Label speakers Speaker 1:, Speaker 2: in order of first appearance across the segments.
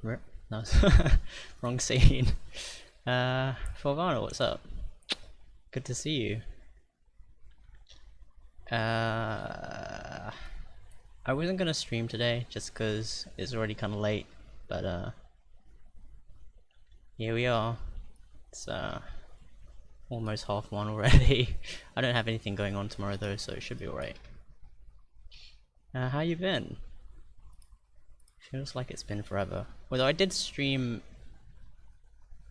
Speaker 1: No, wrong scene. Forvana, what's up? Good to see you. I wasn't gonna stream today just because it's already kind of late, but here we are. It's almost 1:30 already. I don't have anything going on tomorrow though, so it should be alright. How you been? Feels like it's been forever. Although I did stream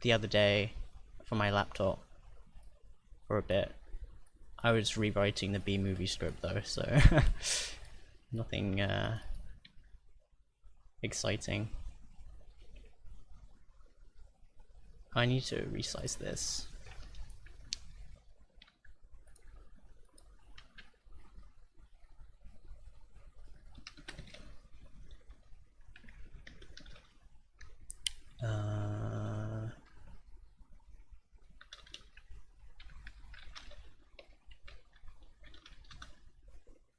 Speaker 1: the other day from my laptop for a bit. I was rewriting the B-movie script though, so nothing exciting. I need to resize this.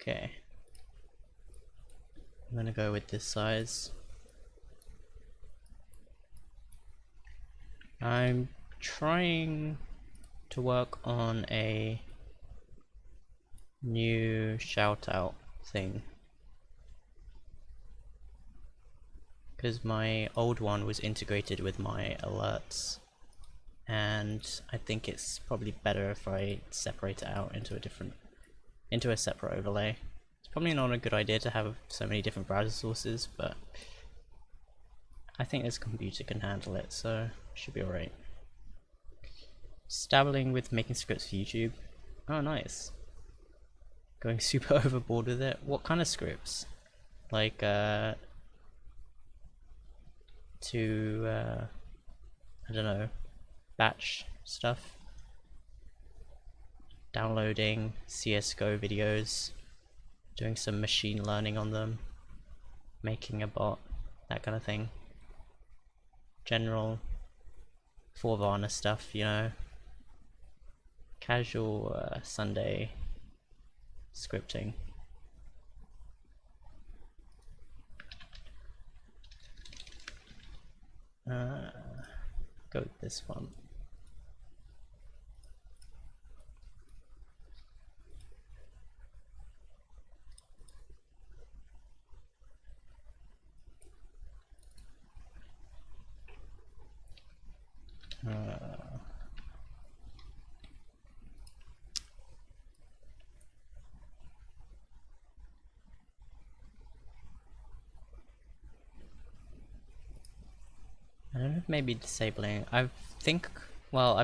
Speaker 1: Okay. I'm gonna go with this size. I'm trying to work on a new shout out thing, because my old one was integrated with my alerts, and I think it's probably better if I separate it out into a separate overlay. It's probably not a good idea to have so many different browser sources, but I think this computer can handle it, so should be alright. Dabbling with making scripts for YouTube. Oh, nice. Going super overboard with it. What kind of scripts? Like, I don't know, batch stuff? Downloading CSGO videos, doing some machine learning on them, making a bot, that kind of thing. General Forvana stuff, you know. Casual Sunday scripting. Go with this one. I don't know if maybe disabling. I've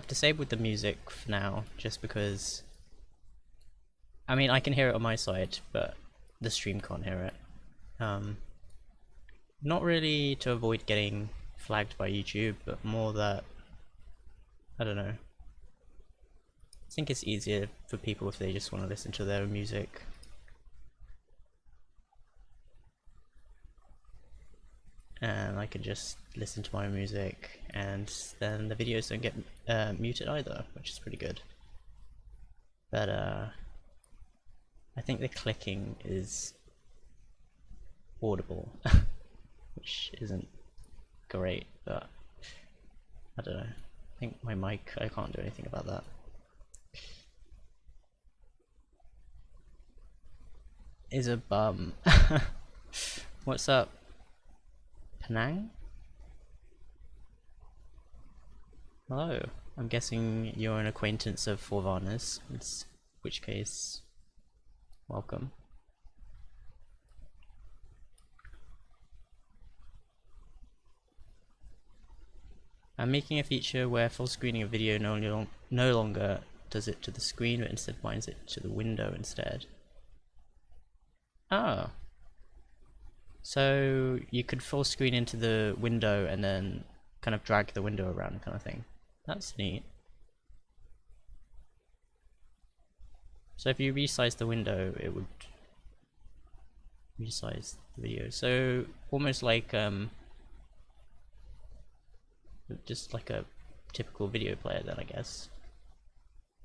Speaker 1: disabled the music for now, just because. I mean, I can hear it on my side, but the stream can't hear it. Not really to avoid getting flagged by YouTube, but more that, I don't know. I think it's easier for people if they just want to listen to their own music. And I can just listen to my own music, and then the videos don't get muted either, which is pretty good. But I think the clicking is audible, which isn't great, but I don't know. I think my mic, I can't do anything about that. Is a bum. What's up? Penang? Hello. I'm guessing you're an acquaintance of Forvana's, in which case, welcome. I'm making a feature where full screening a video no longer does it to the screen, but instead binds it to the window instead. Oh. So you could full screen into the window and then kind of drag the window around kind of thing. That's neat. So if you resize the window, it would resize the video. So almost like just like a typical video player then, I guess.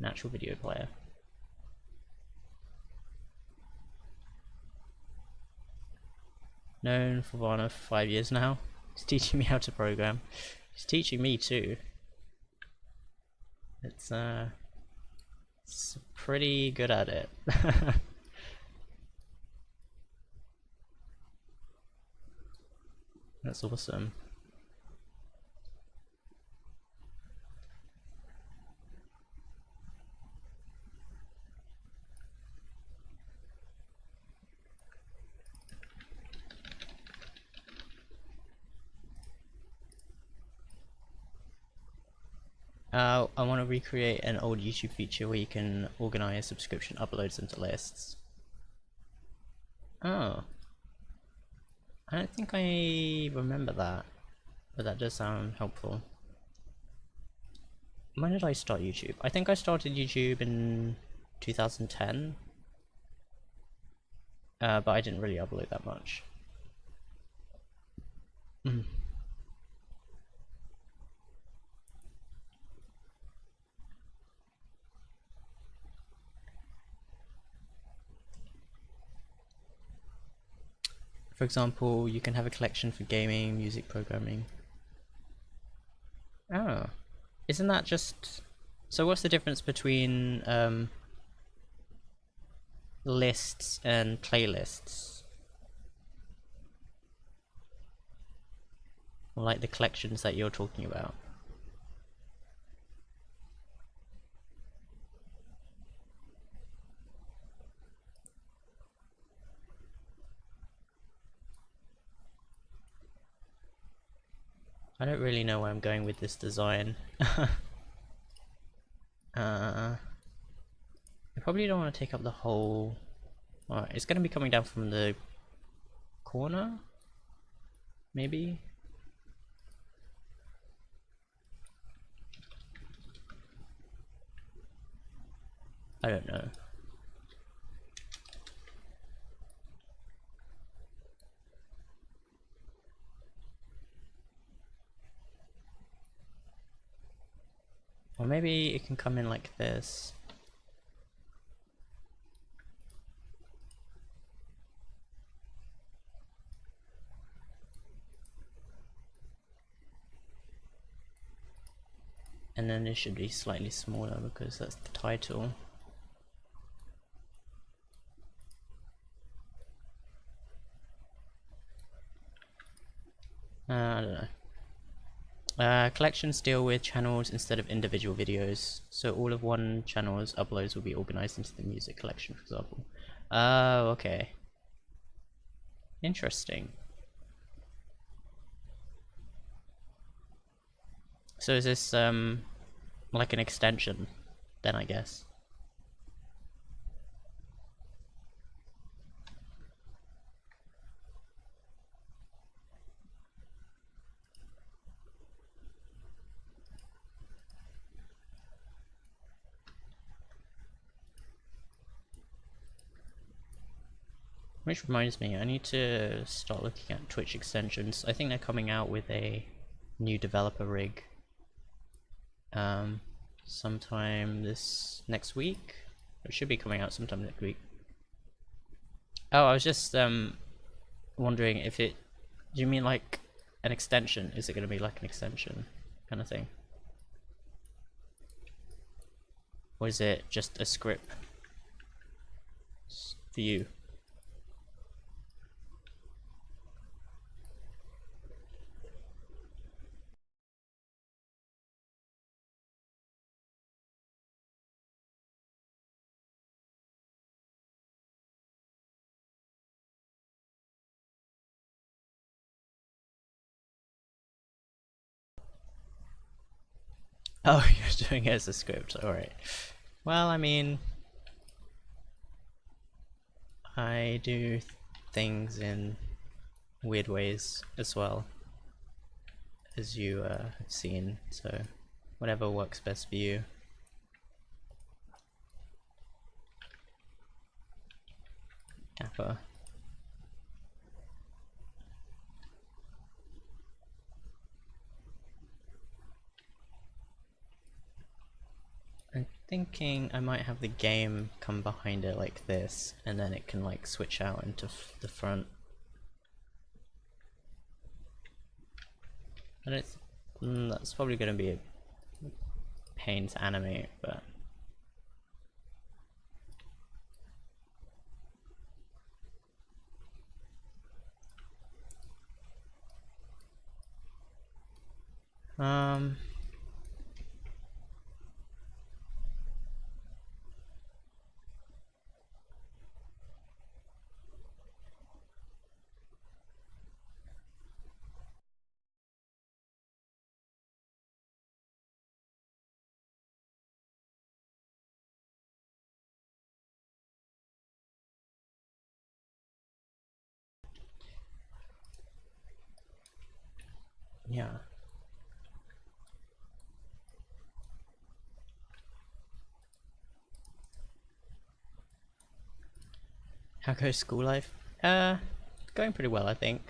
Speaker 1: An actual video player. Known for Forvana for 5 years now. He's teaching me how to program. He's teaching me too. It's pretty good at it. That's awesome. I want to recreate an old YouTube feature where you can organize subscription uploads into lists. Oh. I don't think I remember that, but that does sound helpful. When did I start YouTube? I think I started YouTube in 2010, but I didn't really upload that much. For example, you can have a collection for gaming, music programming. Oh, isn't that just... So what's the difference between lists and playlists? Or like the collections that you're talking about? I don't really know where I'm going with this design. I probably don't want to take up the whole... Alright, it's going to be coming down from the corner? Maybe? I don't know. Or maybe it can come in like this. And then it should be slightly smaller because that's the title. I don't know. Collections deal with channels instead of individual videos, so all of one channel's uploads will be organized into the music collection, for example. Oh, okay. Interesting. So is this like an extension then, I guess? Which reminds me, I need to start looking at Twitch extensions. I think they're coming out with a new developer rig sometime this next week. It should be coming out sometime next week. Oh, I was just wondering if it... Do you mean like an extension? Is it going to be like an extension kind of thing? Or is it just a script for you? Oh, you're doing it as a script, alright. Well, I mean... I do things in weird ways as well, as you have seen, so whatever works best for you. Kappa. I'm thinking I might have the game come behind it like this, and then it can like switch out into the front. And it's that's probably going to be a pain to animate, but um yeah. How goes school life? Going pretty well, I think.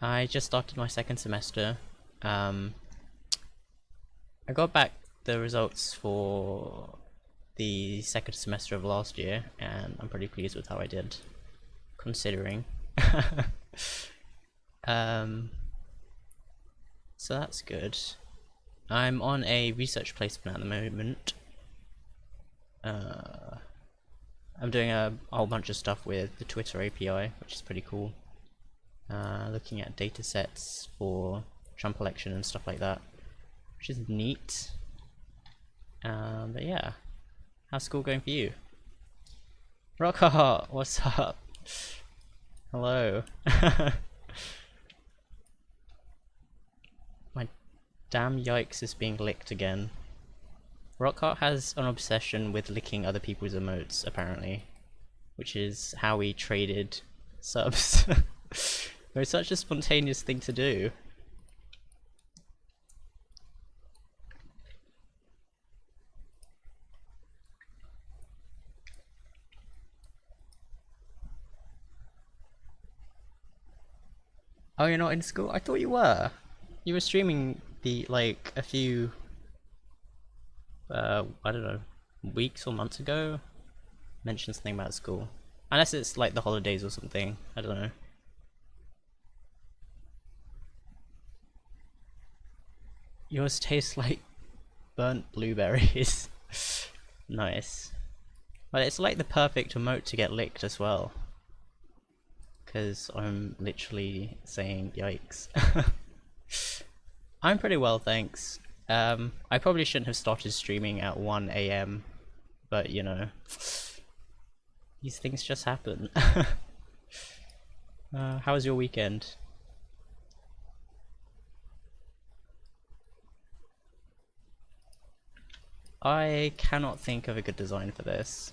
Speaker 1: I just started my second semester. I got back the results for the second semester of last year, and I'm pretty pleased with how I did, considering. So that's good. I'm on a research placement at the moment. I'm doing a whole bunch of stuff with the Twitter API, which is pretty cool. Looking at data sets for Trump election and stuff like that, which is neat. But yeah, how's school going for you? Rockhart, what's up? Hello. My damn yikes is being licked again. Rockhart has an obsession with licking other people's emotes, apparently, which is how we traded subs. It's such a spontaneous thing to do. Oh, you're not in school? I thought you were. You were streaming like a few I don't know, weeks or months ago. Mentioned something about school. Unless it's like the holidays or something. I don't know. Yours tastes like burnt blueberries. Nice. But it's like the perfect emote to get licked as well. Because I'm literally saying yikes. I'm pretty well, thanks. I probably shouldn't have started streaming at 1 AM, but you know, these things just happen. How was your weekend? I cannot think of a good design for this.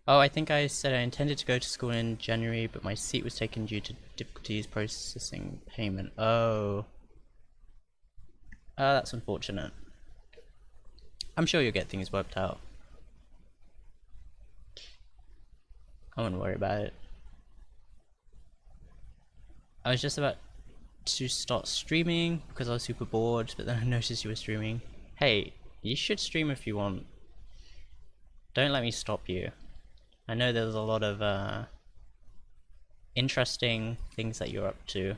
Speaker 1: Oh, I think I said I intended to go to school in January, but my seat was taken due to difficulties processing payment. Oh. That's unfortunate. I'm sure you'll get things worked out. I wouldn't worry about it. I was just about to start streaming because I was super bored, but then I noticed you were streaming. Hey, you should stream if you want. Don't let me stop you. I know there's a lot of interesting things that you're up to,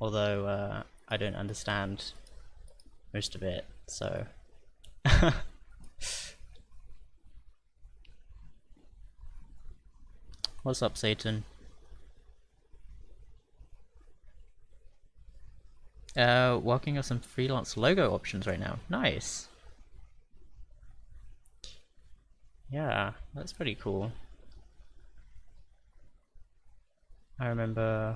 Speaker 1: although I don't understand most of it, so... What's up, Satan? Working on some freelance logo options right now. Nice. Yeah, that's pretty cool. I remember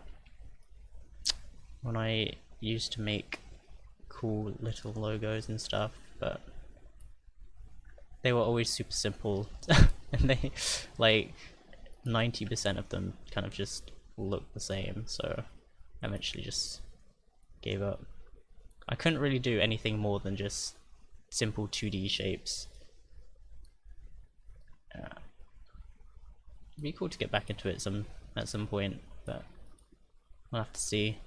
Speaker 1: when I used to make cool little logos and stuff, but they were always super simple and they like 90% of them kind of just look the same, so I eventually just gave up. I couldn't really do anything more than just simple 2D shapes. It'd be cool to get back into it at some point, but we'll have to see.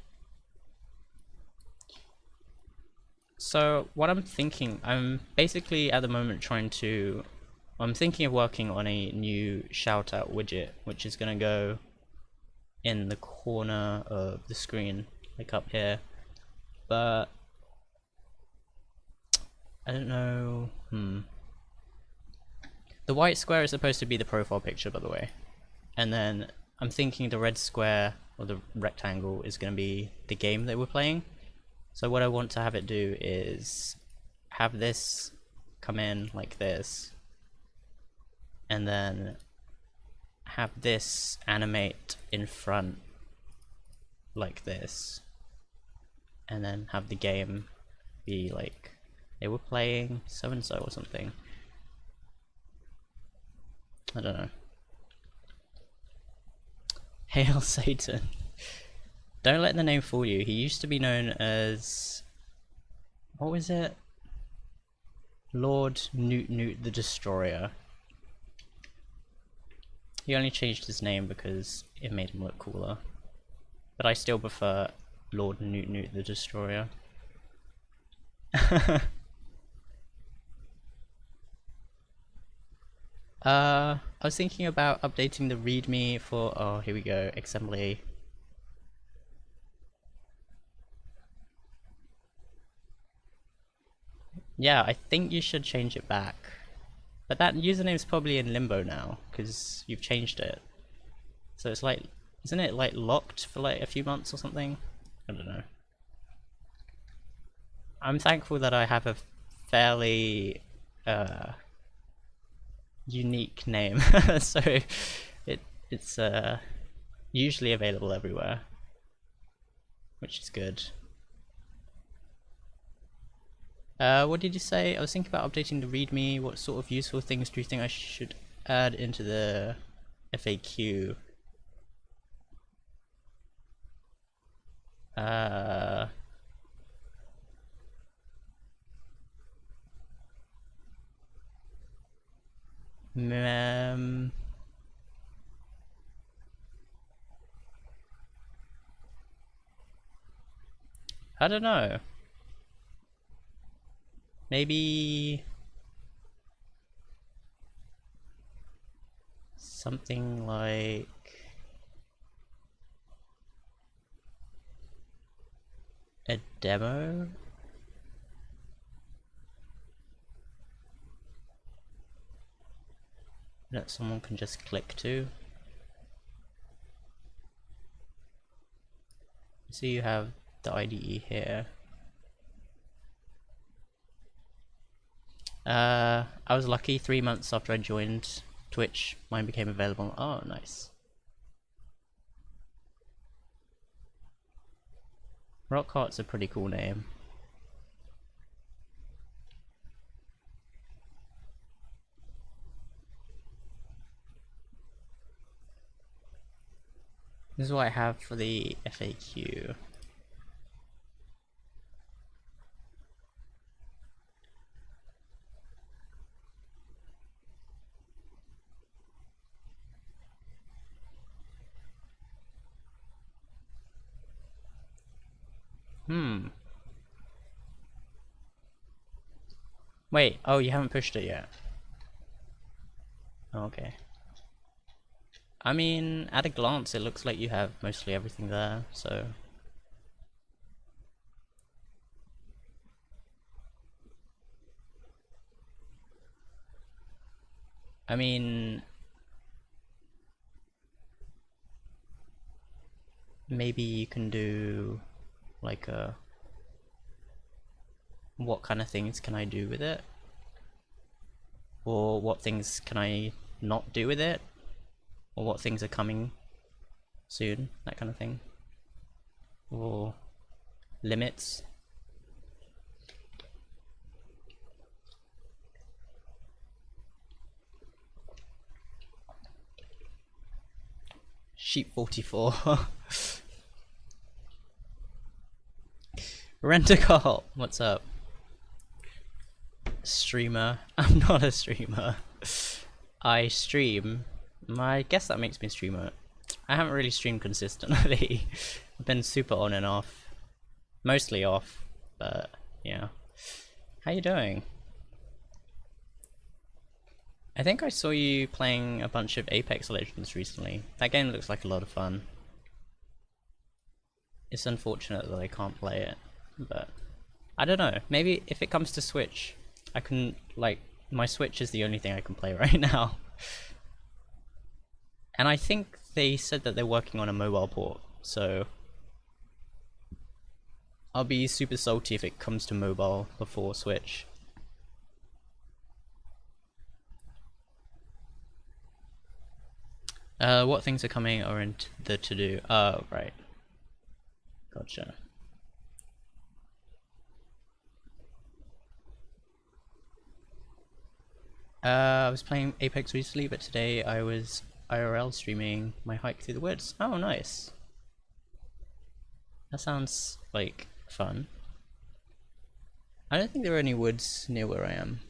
Speaker 1: So what I'm thinking, I'm basically at the moment I'm thinking of working on a new shout out widget, which is gonna go in the corner of the screen, like up here, but I don't know. The white square is supposed to be the profile picture, by the way, and then I'm thinking the red square or the rectangle is going to be the game that we're playing. So what I want to have it do is have this come in like this, and then have this animate in front like this, and then have the game be like they were playing so and so or something. I don't know. Hail Satan. Don't let the name fool you. He used to be known as, what was it? Lord Newt Newt the Destroyer. He only changed his name because it made him look cooler. But I still prefer Lord Newt Newt the Destroyer. I was thinking about updating the readme for, oh here we go, assembly. Yeah, I think you should change it back. But that username is probably in limbo now, because you've changed it. So it's like, isn't it like locked for like a few months or something? I don't know. I'm thankful that I have a fairly unique name, so it's usually available everywhere, which is good. What did you say? I was thinking about updating the readme. What sort of useful things do you think I should add into the FAQ? I don't know. Maybe something like a demo? That someone can just click to. So you have the IDE here. I was lucky, 3 months after I joined Twitch, mine became available. Oh, nice. Rockheart's a pretty cool name. This is what I have for the FAQ. Wait, oh, you haven't pushed it yet. Okay. I mean, at a glance, it looks like you have mostly everything there, so... I mean... maybe you can do... like a... what kind of things can I do with it? Or what things can I not do with it? Or what things are coming soon, that kind of thing. Or limits. Sheep 44. Rent-a-call, what's up? Streamer. I'm not a streamer. I stream. I guess that makes me a streamer. I haven't really streamed consistently. I've been super on and off. Mostly off, but yeah. How you doing? I think I saw you playing a bunch of Apex Legends recently. That game looks like a lot of fun. it's unfortunate that I can't play it, but I don't know. Maybe if it comes to Switch, I can, like, my Switch is the only thing I can play right now. And I think they said that they're working on a mobile port, so I'll be super salty if it comes to mobile before Switch. What things are coming or in the to-do? Oh, right. Gotcha. I was playing Apex recently, but today I was IRL streaming my hike through the woods. Oh, nice. That sounds like fun. I don't think there are any woods near where I am.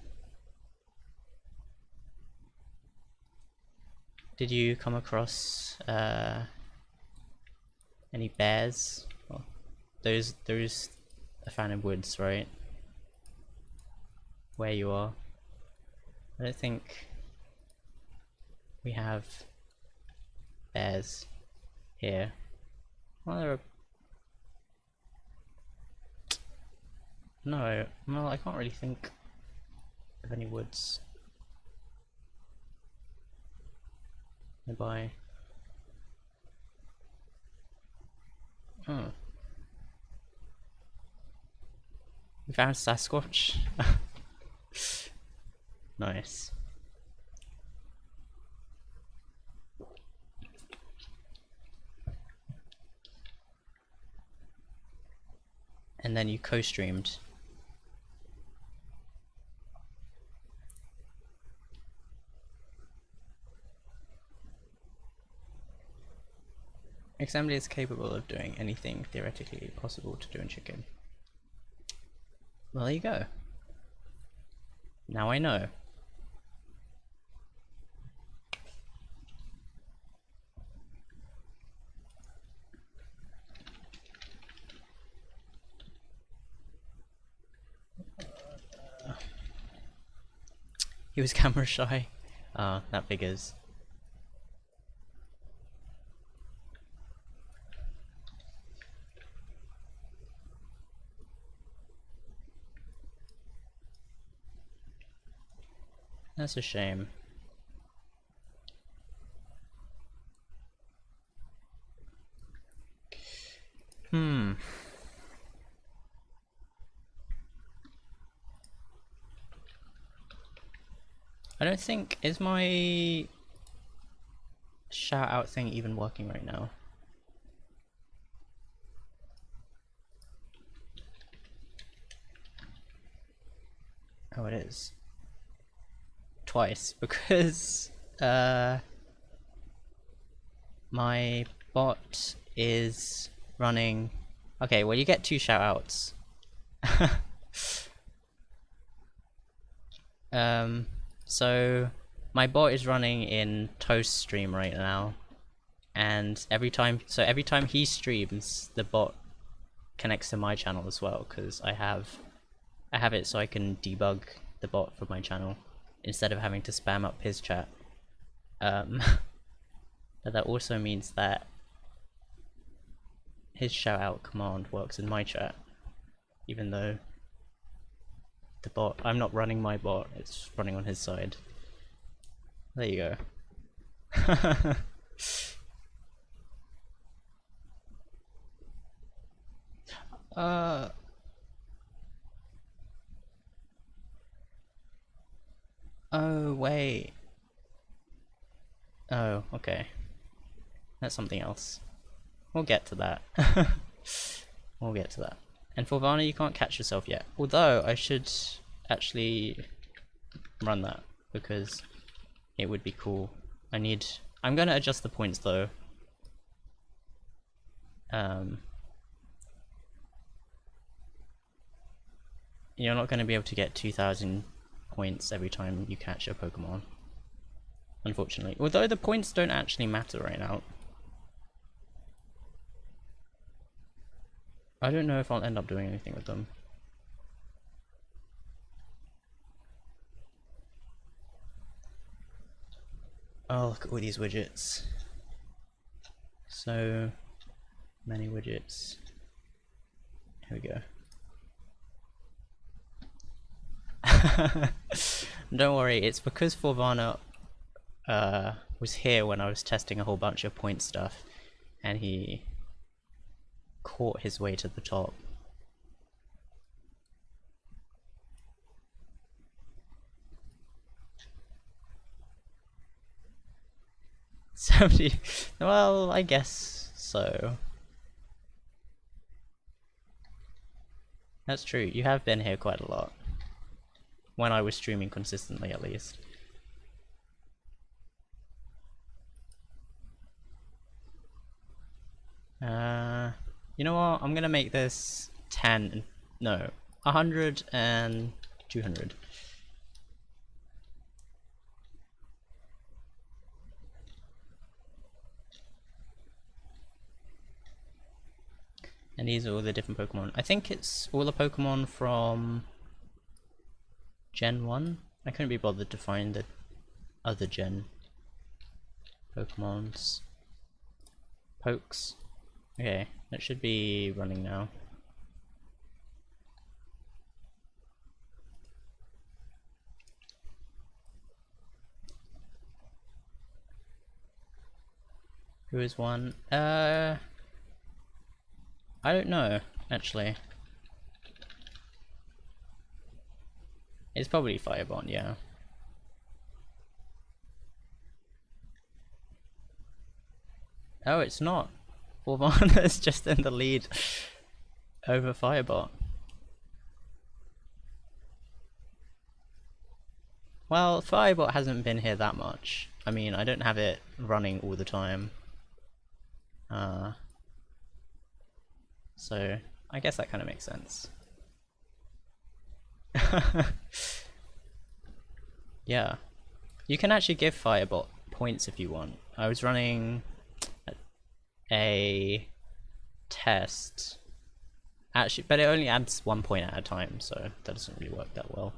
Speaker 1: Did you come across any bears? Well, there's a fan of woods, right? Where you are. I don't think we have bears here. Well, there are... No, well, I can't really think of any woods nearby. Oh. We found Sasquatch? Nice. And then you co-streamed. Assembly is capable of doing anything theoretically possible to do in chicken. Well, there you go. Now I know. He was camera shy. That figures. That's a shame. I don't think... Is my shout out thing even working right now? Oh, it is. Twice, because my bot is running... Okay, well, you get 2 shout outs. So my bot is running in Toast stream right now, and every time he streams, the bot connects to my channel as well, because I have it so I can debug the bot for my channel instead of having to spam up his chat. But that also means that his shout out command works in my chat, even though the bot, I'm not running my bot, it's running on his side. There you go. Oh, wait. Oh, okay. That's something else. We'll get to that. We'll get to that. And for Varna, you can't catch yourself yet. Although, I should actually run that, because it would be cool. I'm gonna adjust the points though. You're not gonna be able to get 2,000 points every time you catch a Pokemon, unfortunately. Although the points don't actually matter right now. I don't know if I'll end up doing anything with them. Oh, look at all these widgets. So many widgets. Here we go. Don't worry, it's because Forvana was here when I was testing a whole bunch of point stuff, and he caught his way to the top. Well, I guess so. That's true, you have been here quite a lot. When I was streaming consistently, at least. You know what? I'm gonna make this 10, no, 100 and 200. And these are all the different Pokemon. I think it's all the Pokemon from Gen 1. I couldn't be bothered to find the other Gen Pokemons. Pokes. Okay, that should be running now. Who is one? I don't know, actually. It's probably Firebond, yeah. Oh, it's not. Forvana's just in the lead over Firebot. Well, Firebot hasn't been here that much. I mean, I don't have it running all the time. So, I guess that kind of makes sense. Yeah. You can actually give Firebot points if you want. I was running a test. Actually, but it only adds 1 point at a time, so that doesn't really work that well.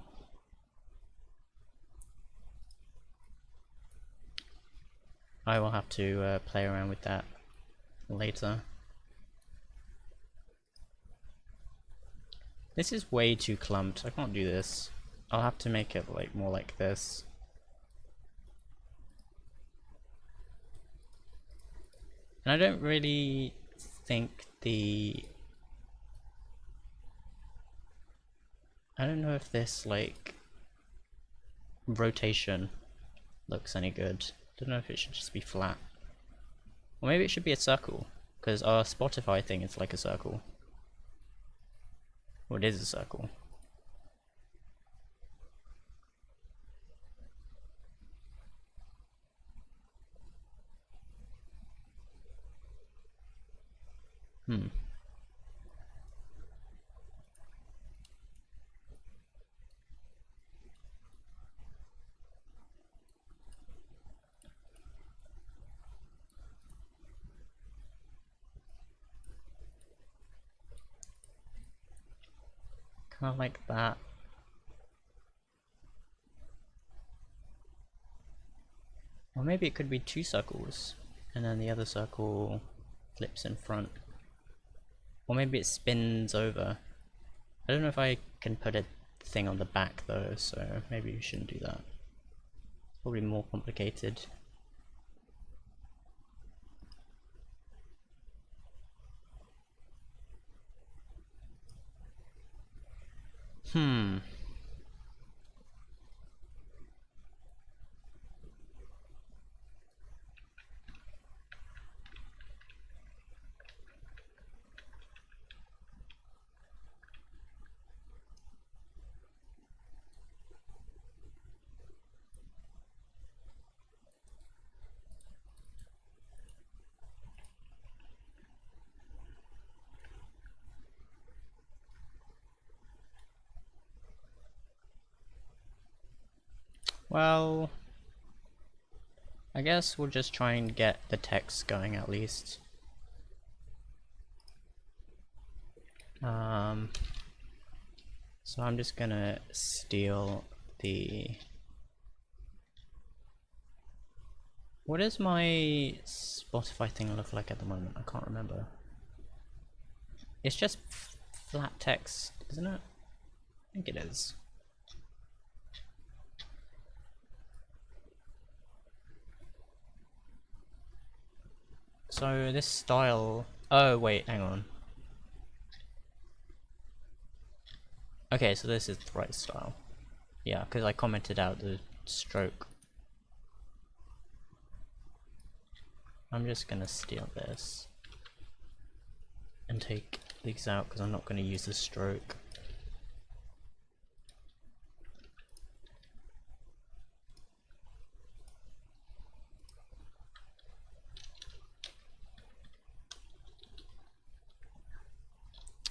Speaker 1: I will have to play around with that later. This is way too clumped. I can't do this. I'll have to make it like more like this. And I don't really think I don't know if this like rotation looks any good. Don't know if it should just be flat. Or maybe it should be a circle, because our Spotify thing is like a circle. Well, it is a circle. Kind of like that. Or maybe it could be 2 circles, and then the other circle flips in front. Or maybe it spins over. I don't know if I can put a thing on the back though, so maybe we shouldn't do that. It's probably more complicated. Well, I guess we'll just try and get the text going at least. So I'm just gonna steal the... What does my Spotify thing look like at the moment? I can't remember. It's just flat text, isn't it? I think it is. So this style... Oh wait, hang on. Okay, so this is the right style. Yeah, because I commented out the stroke. I'm just gonna steal this and take these out because I'm not gonna use the stroke.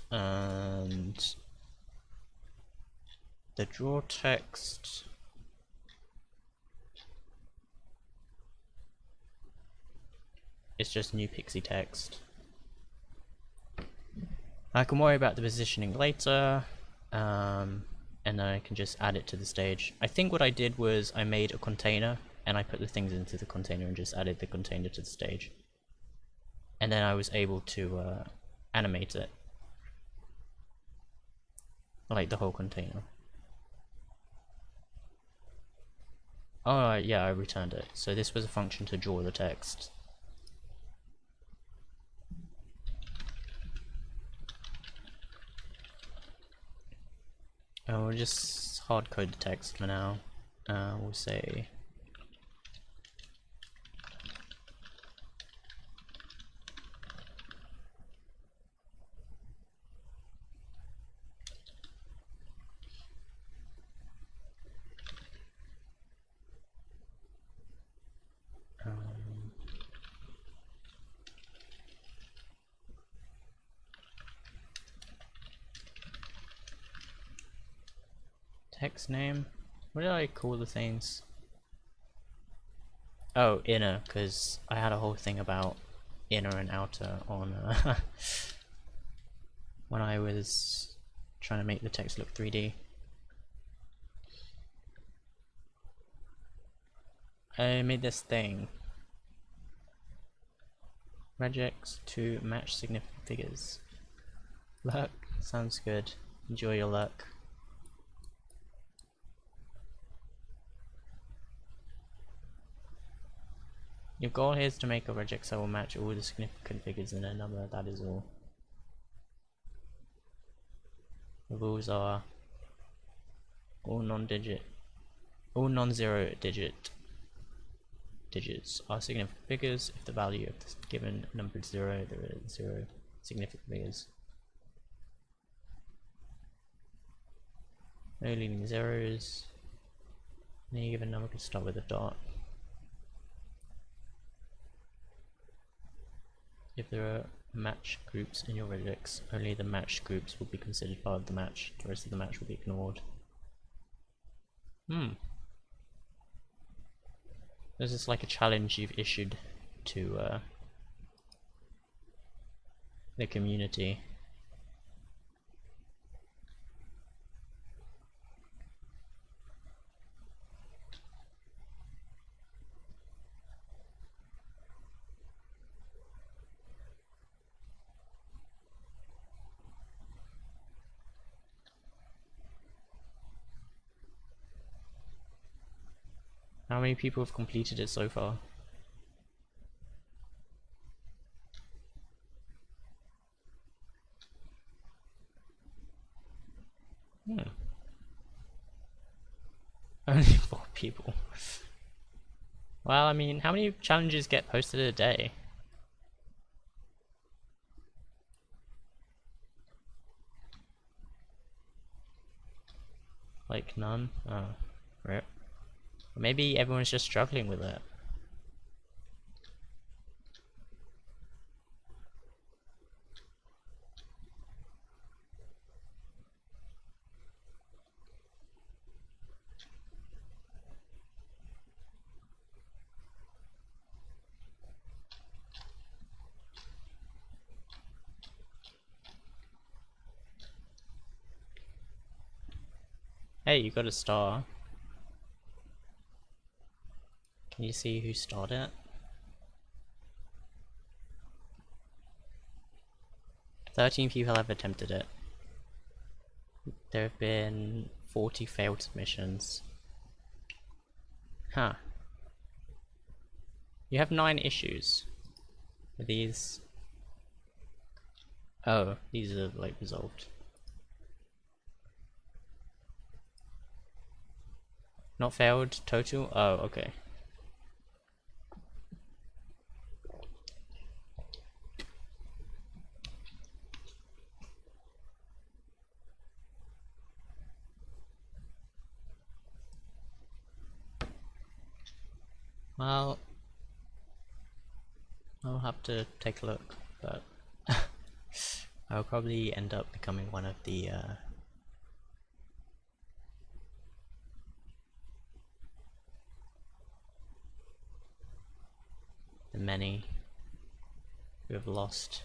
Speaker 1: And the draw text, it's just new pixie text. I can worry about the positioning later, and then I can just add it to the stage. I think what I did was I made a container and I put the things into the container and just added the container to the stage. And then I was able to animate it. Like the whole container. Oh yeah, I returned it. So this was a function to draw the text. We'll just hard code the text for now. We'll say text name. What did I call the things? Oh, inner, because I had a whole thing about inner and outer on when I was trying to make the text look 3D. I made this thing. Regex to match significant figures. Luck, sounds good. Enjoy your luck. Your goal here is to make a regex that will match all the significant figures in a number, that is all. The rules are all non-zero digits are significant figures. If the value of the given number is 0, there are 0 significant figures. No leaving zeros. Any given number can start with a dot. If there are match groups in your regex, only the matched groups will be considered part of the match. The rest of the match will be ignored. This is like a challenge you've issued to the community. How many people have completed it so far? Only 4 people. Well, I mean, how many challenges get posted a day? Like none? Oh, right. Maybe everyone's just struggling with it. Hey, you got a star. Can you see who starred it? 13 people have attempted it. There have been 40 failed submissions. Huh. You have 9 issues. Are these... Oh, these are like resolved. Not failed total? Oh, okay. Well, I'll have to take a look, but I'll probably end up becoming one of the many who have lost.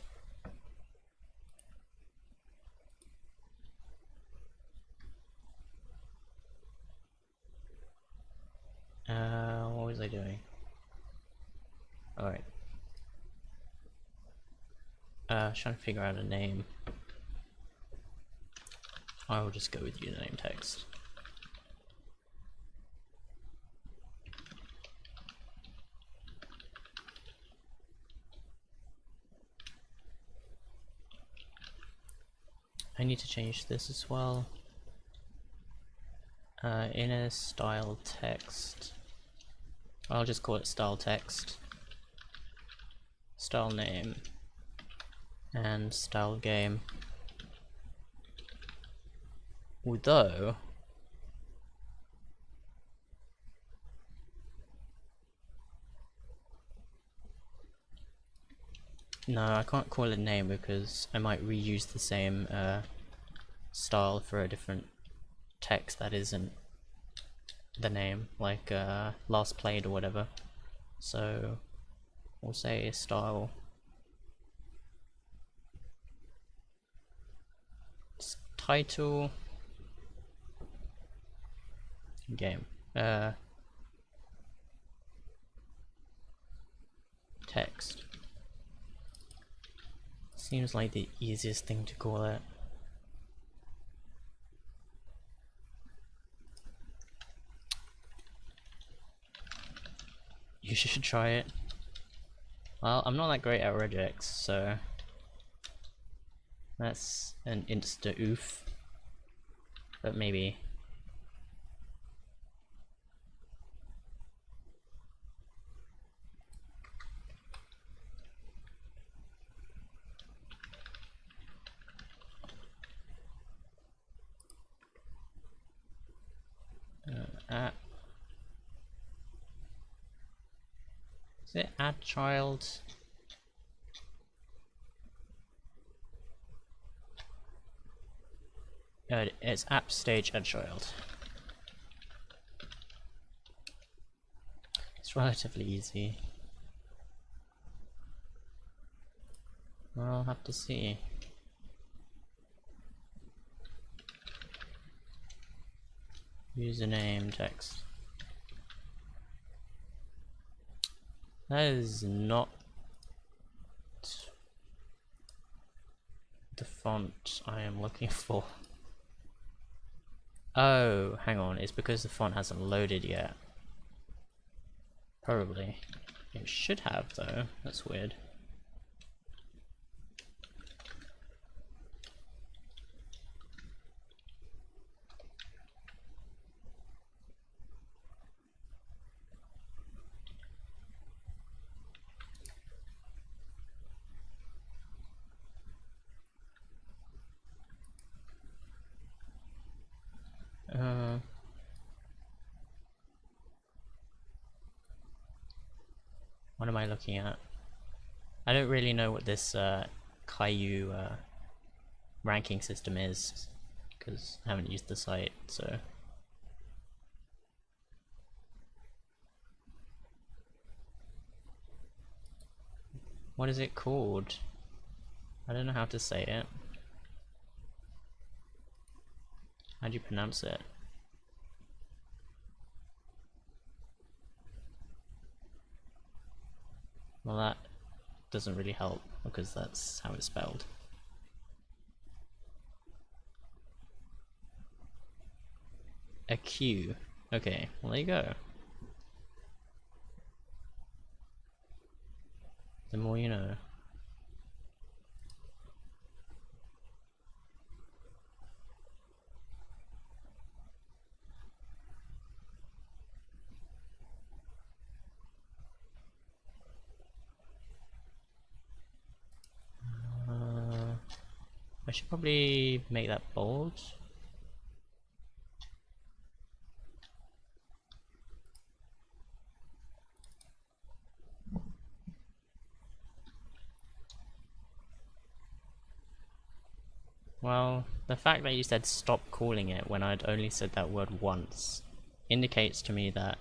Speaker 1: What was I doing? Alright. Trying to figure out a name. I will just go with username text. I need to change this as well. Inner style text. I'll just call it style text. Style name. And style game. Although no, I can't call it name because I might reuse the same style for a different text that isn't the name, like last played or whatever. So we'll say style title game text. Seems like the easiest thing to call it. You should try it. Well, I'm not that great at regex, so that's an insta oof. But maybe. Is it add child? It's app stage add child. It's relatively easy. Well, I'll have to see. Username text. That is not the font I am looking for. Oh, hang on, it's because the font hasn't loaded yet. Probably. It should have though, that's weird. What am I looking at? I don't really know what this Caillou ranking system is, because I haven't used the site, so... What is it called? I don't know how to say it. How do you pronounce it? Well, that doesn't really help, because that's how it's spelled. A Q. Okay, well there you go. The more you know. I should probably make that bold. Well, the fact that you said stop calling it when I'd only said that word once indicates to me that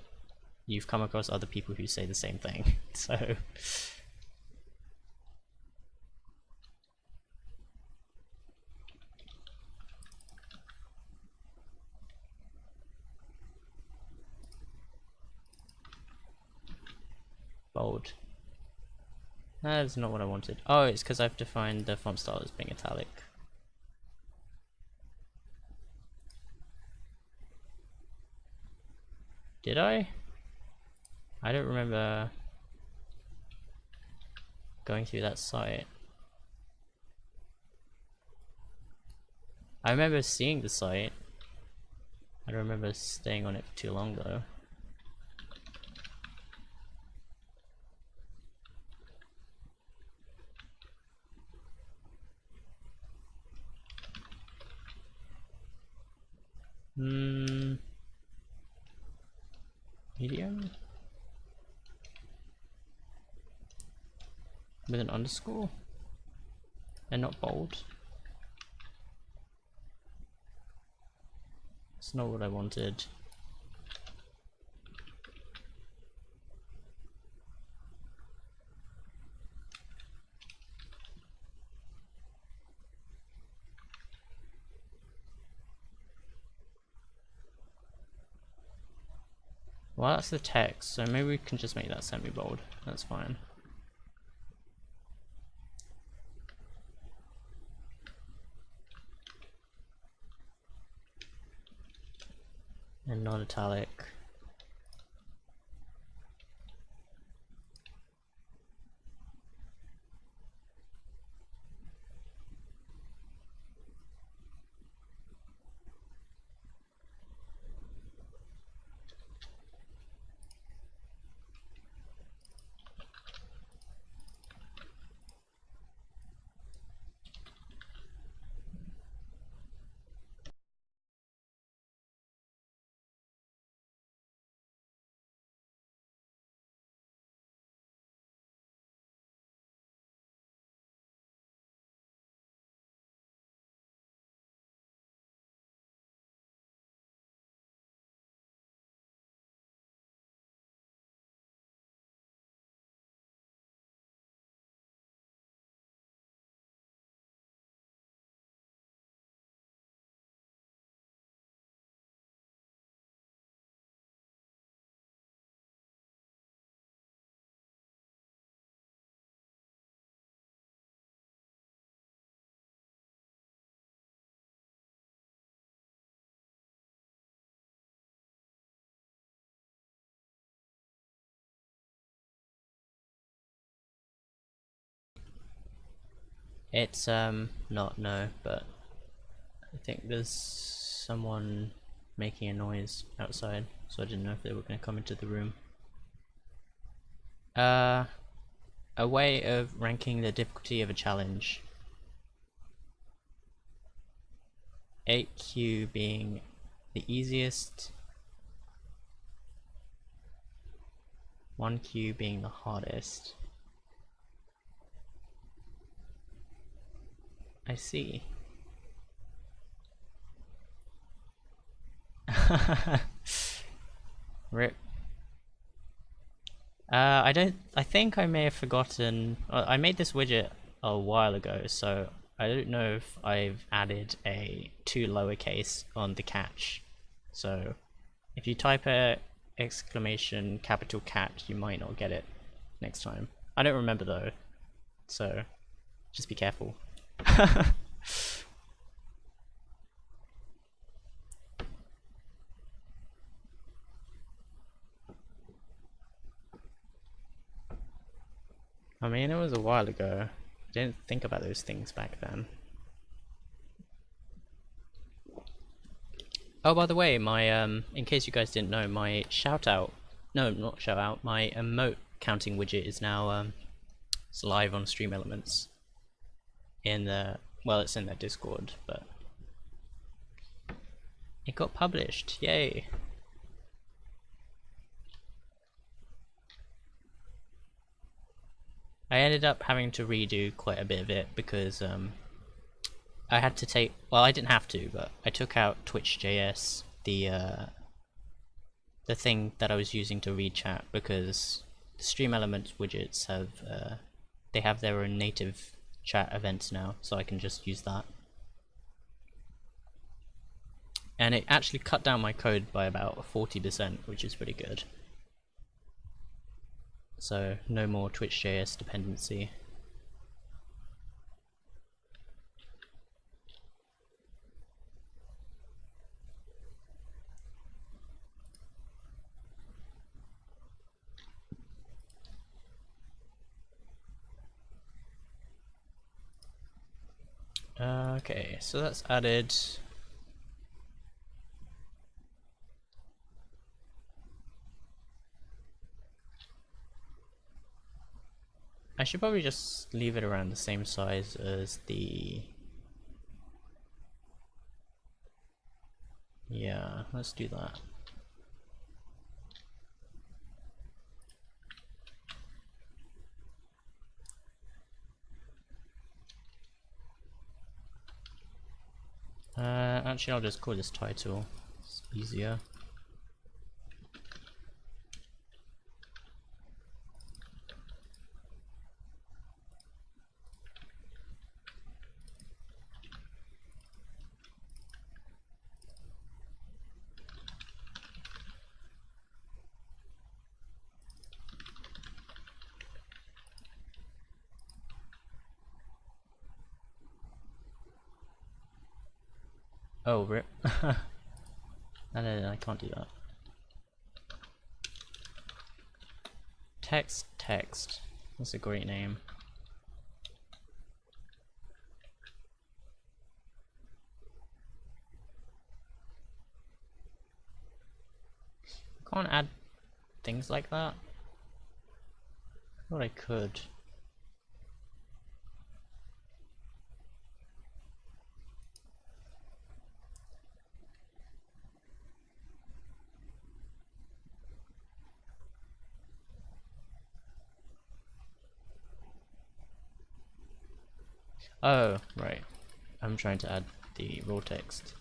Speaker 1: you've come across other people who say the same thing, so... Bold. That's not what I wanted. Oh, it's because I've defined the font style as being italic. Did I? I don't remember going through that site. I remember seeing the site. I don't remember staying on it for too long though. Medium? With an underscore? And not bold? It's not what I wanted. Well, that's the text, so maybe we can just make that semi-bold. That's fine. And non-italic. It's not, no, but I think there's someone making a noise outside, so I didn't know if they were going to come into the room. A way of ranking the difficulty of a challenge. 8Q being the easiest, 1Q being the hardest. I see. Rip. I think I may have forgotten. I made this widget a while ago, so I don't know if I've added a to lowercase on the catch. So if you type a exclamation capital cat, you might not get it next time. I don't remember though, so just be careful. I mean, it was a while ago. I didn't think about those things back then. Oh, by the way, my in case you guys didn't know, my shout out, no, not shout out, my emote counting widget is now it's live on Stream Elements. In the, well, it's in their Discord, but it got published. Yay! I ended up having to redo quite a bit of it because I had to take, well, I didn't have to, but I took out Twitch.js, the thing that I was using to read chat, because the Stream Elements widgets have they have their own native chat events now, so I can just use that. And it actually cut down my code by about 40%, which is pretty good. So no more Twitch.js dependency. Okay, so that's added. I should probably just leave it around the same size as the... Yeah, let's do that. Actually, I'll just call this title. It's easier. Oh, rip. No, I can't do that. Text. That's a great name. I can't add things like that. I thought I could. Oh, right. I'm trying to add the raw text.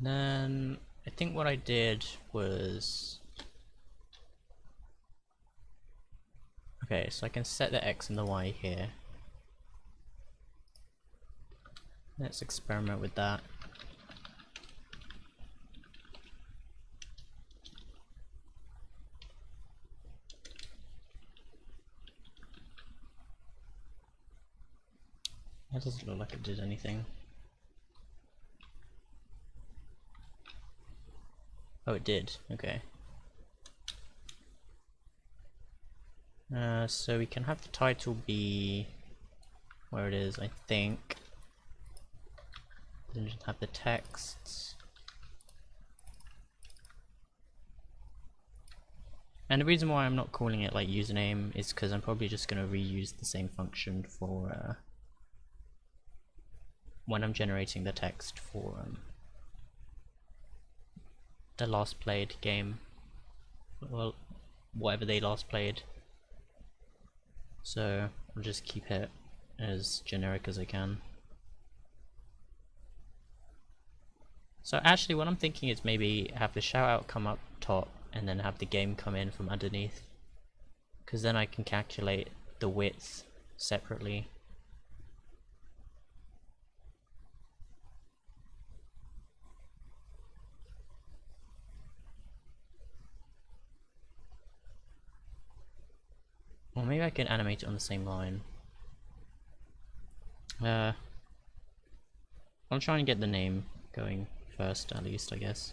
Speaker 1: Then I think what I did was... Okay, so I can set the X and the Y here. Let's experiment with that. That doesn't look like it did anything. Oh, it did. Okay. So we can have the title be where it is, I think. Then just have the text. And the reason why I'm not calling it like username is because I'm probably just going to reuse the same function for when I'm generating the text for the last played game. Well, whatever they last played. So I'll just keep it as generic as I can. So actually what I'm thinking is maybe have the shout out come up top and then have the game come in from underneath, because then I can calculate the width separately. Or maybe I can animate it on the same line. I'll try and get the name going first, at least, I guess.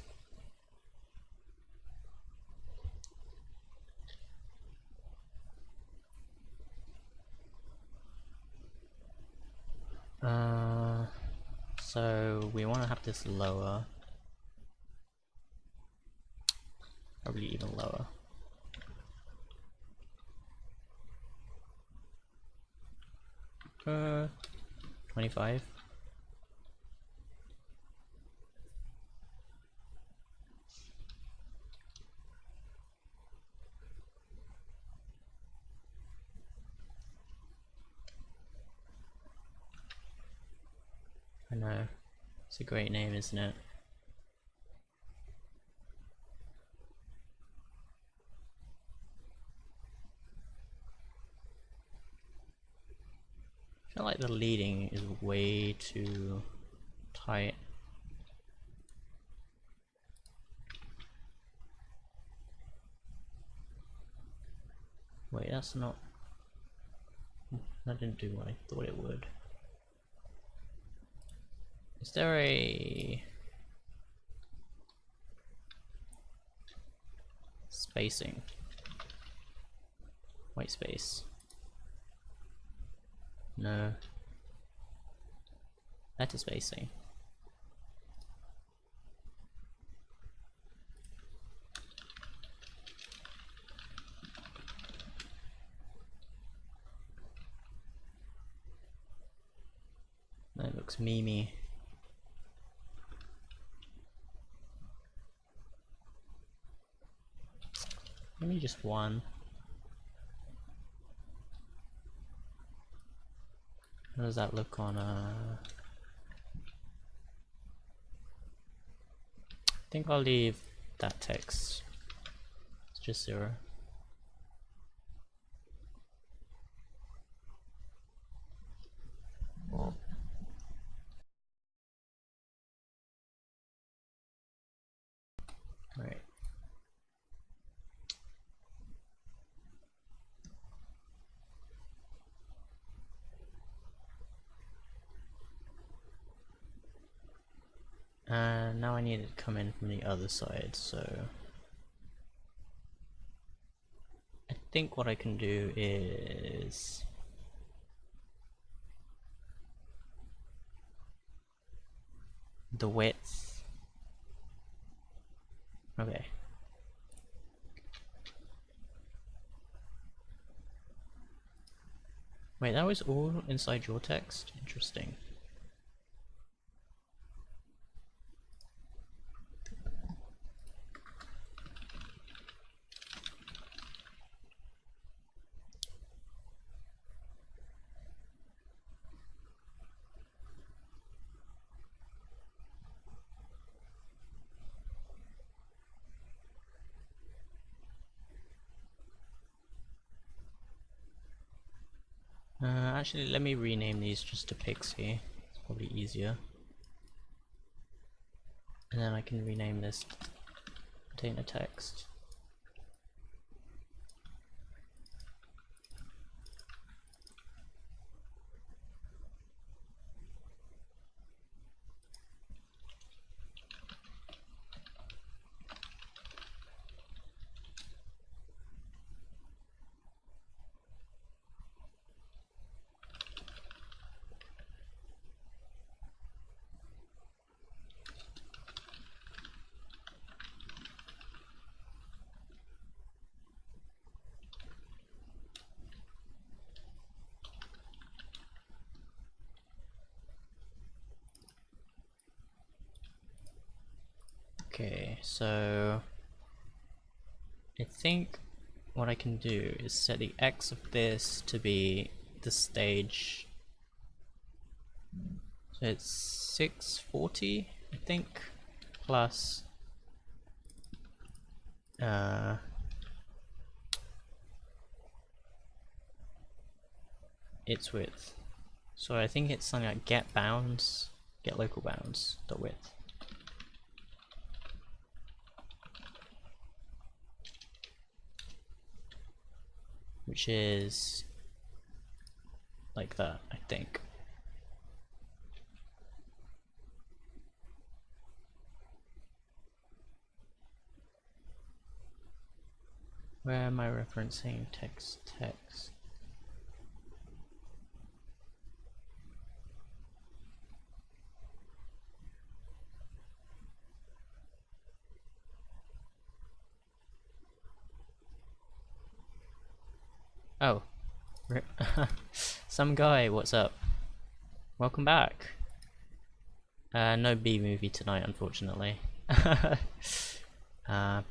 Speaker 1: So we want to have this lower, probably even lower. Uh, 25. I know, it's a great name, isn't it? I feel like the leading is way too tight. Wait, that's not... that didn't do what I thought it would. Is there a... spacing? White space. No. Letter spacing. That looks memey. Maybe just one. How does that look on I think I'll leave that text. It's just 0. Right. And now I need it to come in from the other side, so I think what I can do is the width. Okay. Wait, that was all inside your text? Interesting. Actually, let me rename these just to Pixie. It's probably easier. And then I can rename this container text. Okay, so I think what I can do is set the X of this to be the stage. So it's 640, I think, plus its width. So I think it's something like get bounds, get local bounds, dot width. Which is like that, I think. Where am I referencing text? Oh. Some guy, what's up? Welcome back. No B movie tonight, unfortunately. uh,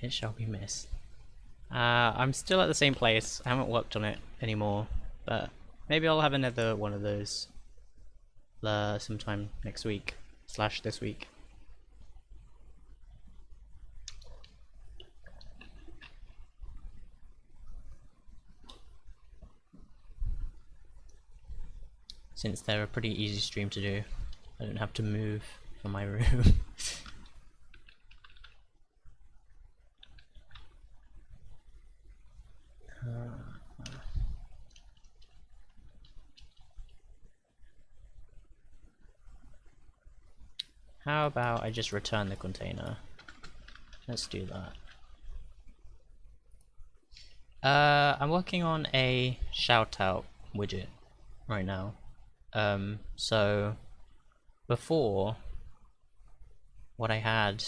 Speaker 1: it shall be missed. I'm still at the same place. I haven't worked on it anymore, but maybe I'll have another one of those sometime next week / this week. Since they're a pretty easy stream to do, I don't have to move from my room. How about I just return the container? Let's do that. I'm working on a shout out widget right now. So before, what I had,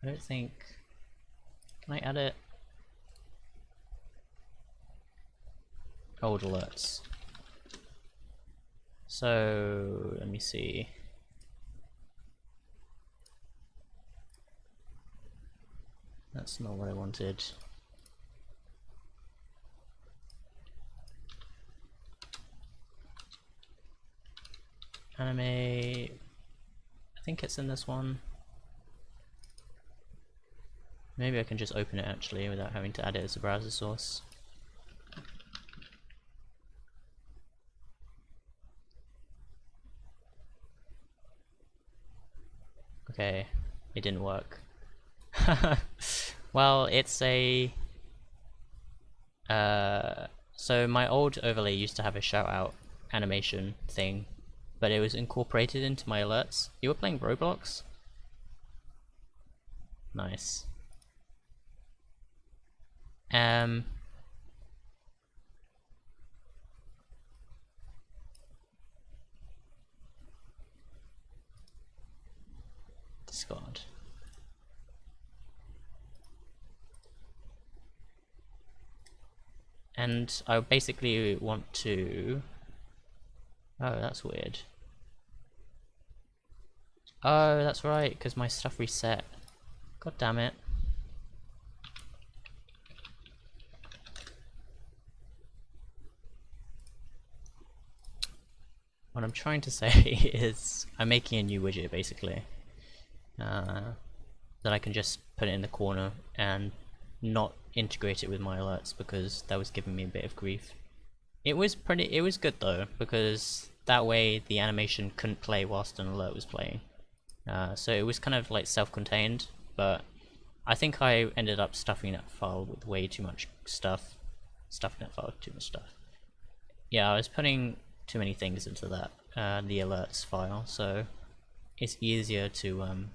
Speaker 1: I don't think, can I add it? Old alerts. So let me see. That's not what I wanted. Anime, I think it's in this one. Maybe I can just open it actually without having to add it as a browser source. Okay, it didn't work. Well, it's a so my old overlay used to have a shout out animation thing, but it was incorporated into my alerts. You were playing Roblox? Nice. Discord. And I basically want to... Oh, that's weird. Oh, that's right, because my stuff reset. God damn it. What I'm trying to say is I'm making a new widget basically that I can just put it in the corner and not integrate it with my alerts because that was giving me a bit of grief. It was good though, because that way the animation couldn't play whilst an alert was playing. So it was kind of like self-contained, but I think I ended up stuffing that file with way too much stuff. Yeah, I was putting too many things into that, the alerts file, so it's easier to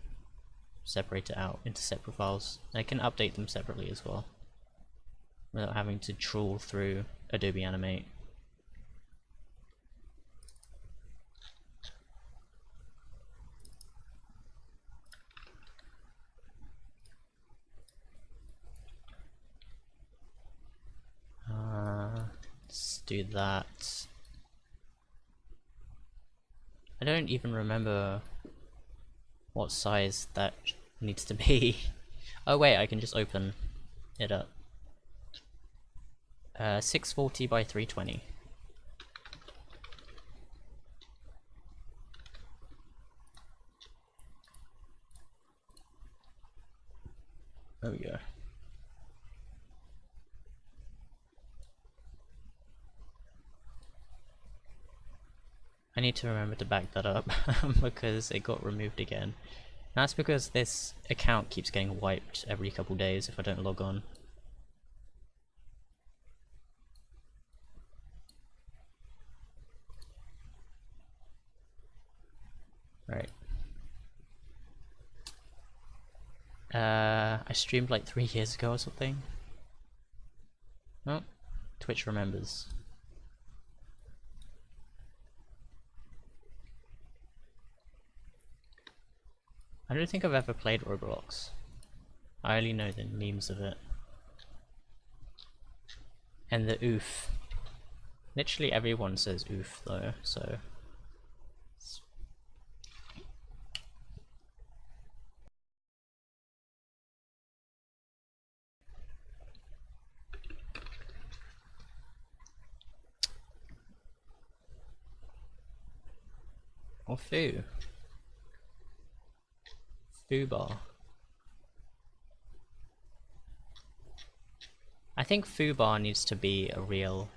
Speaker 1: separate it out into separate files. I can update them separately as well, without having to trawl through Adobe Animate. Let's do that. I don't even remember what size that needs to be. Oh wait, I can just open it up. 640 by 320. There we go. I need to remember to back that up because it got removed again. That's because this account keeps getting wiped every couple days if I don't log on. Right. I streamed like 3 years ago or something. Oh, Twitch remembers. I don't think I've ever played Roblox. I only know the memes of it. And the oof. Literally everyone says oof though, so... Or foo. Foobar. I think foobar needs to be a real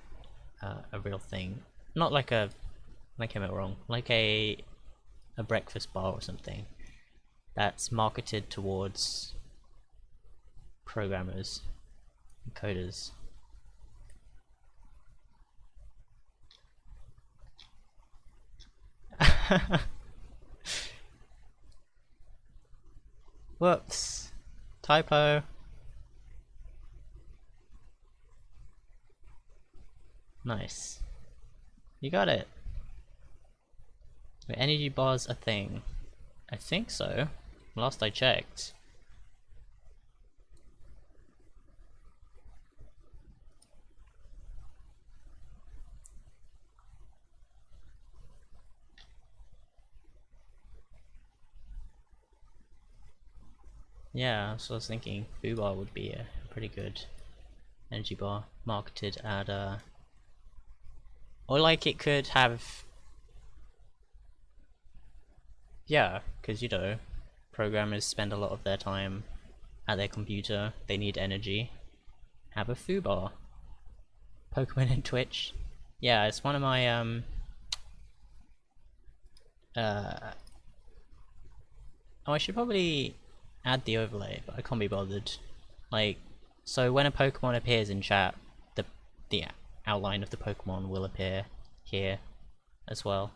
Speaker 1: thing. Not like a, like him it wrong, like a breakfast bar or something that's marketed towards programmers and coders. Whoops. Typo. Nice. You got it. Were energy bars a thing? I think so. Last I checked. Yeah, so I was thinking Foobar would be a pretty good energy bar marketed at or like it could have, yeah, because you know, programmers spend a lot of their time at their computer, they need energy. Have a Foobar. Pokemon and Twitch. Yeah, it's one of my oh, I should probably add the overlay, but I can't be bothered. Like, so when a Pokemon appears in chat, the outline of the Pokemon will appear here as well.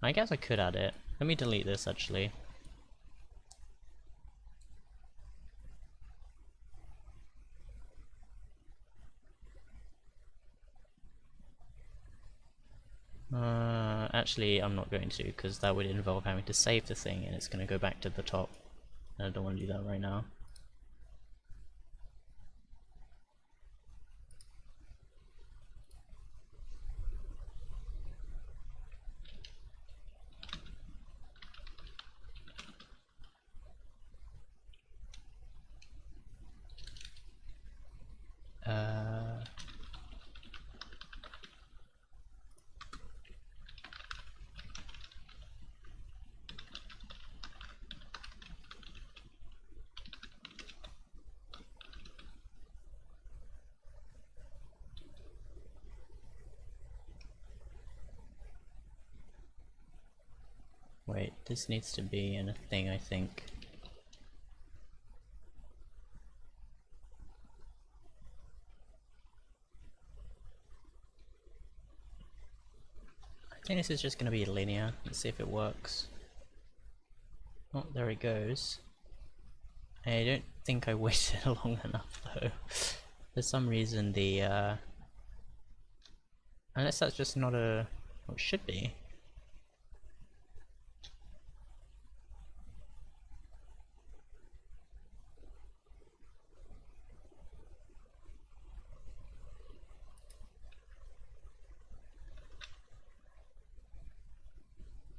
Speaker 1: I guess I could add it. Let me delete this actually. Actually I'm not going to, because that would involve having to save the thing and it's going to go back to the top. And I don't want to do that right now. Wait, this needs to be in a thing, I think. I think this is just going to be linear. Let's see if it works. Oh, there it goes. I don't think I waited long enough though. For some reason the unless that's just not a... well, it should be.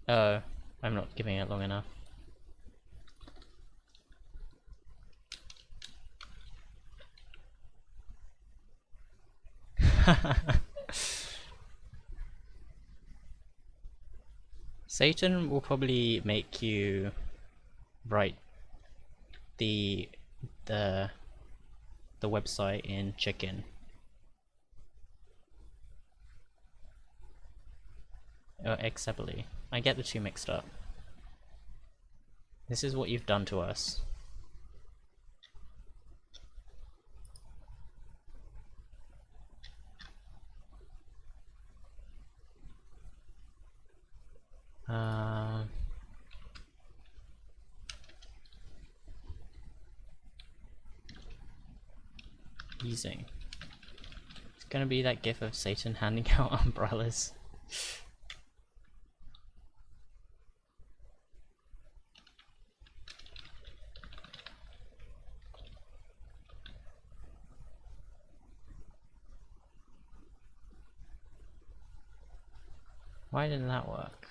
Speaker 1: Oh, I'm not giving it long enough. Satan will probably make you write the website in chicken. Or Exably. I get the two mixed up. This is what you've done to us. Using. It's gonna be that gif of Satan handing out umbrellas. Why didn't that work?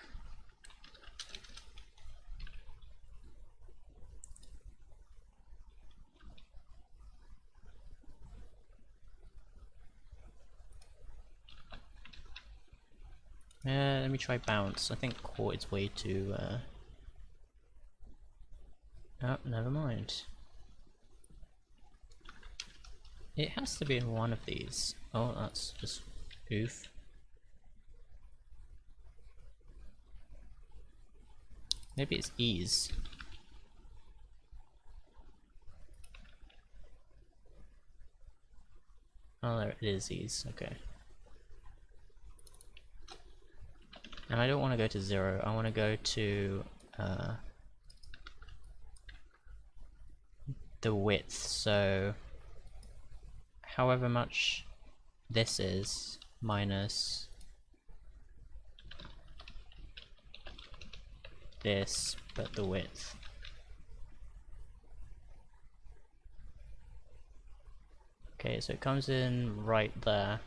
Speaker 1: Let me try bounce. I think court is way too oh, never mind. It has to be in one of these. Oh, that's just oof. Maybe it's ease. Oh, there it is, ease. Okay. And I don't want to go to 0. I want to go to the width. So however much this is minus this, but the width. Okay, so it comes in right there.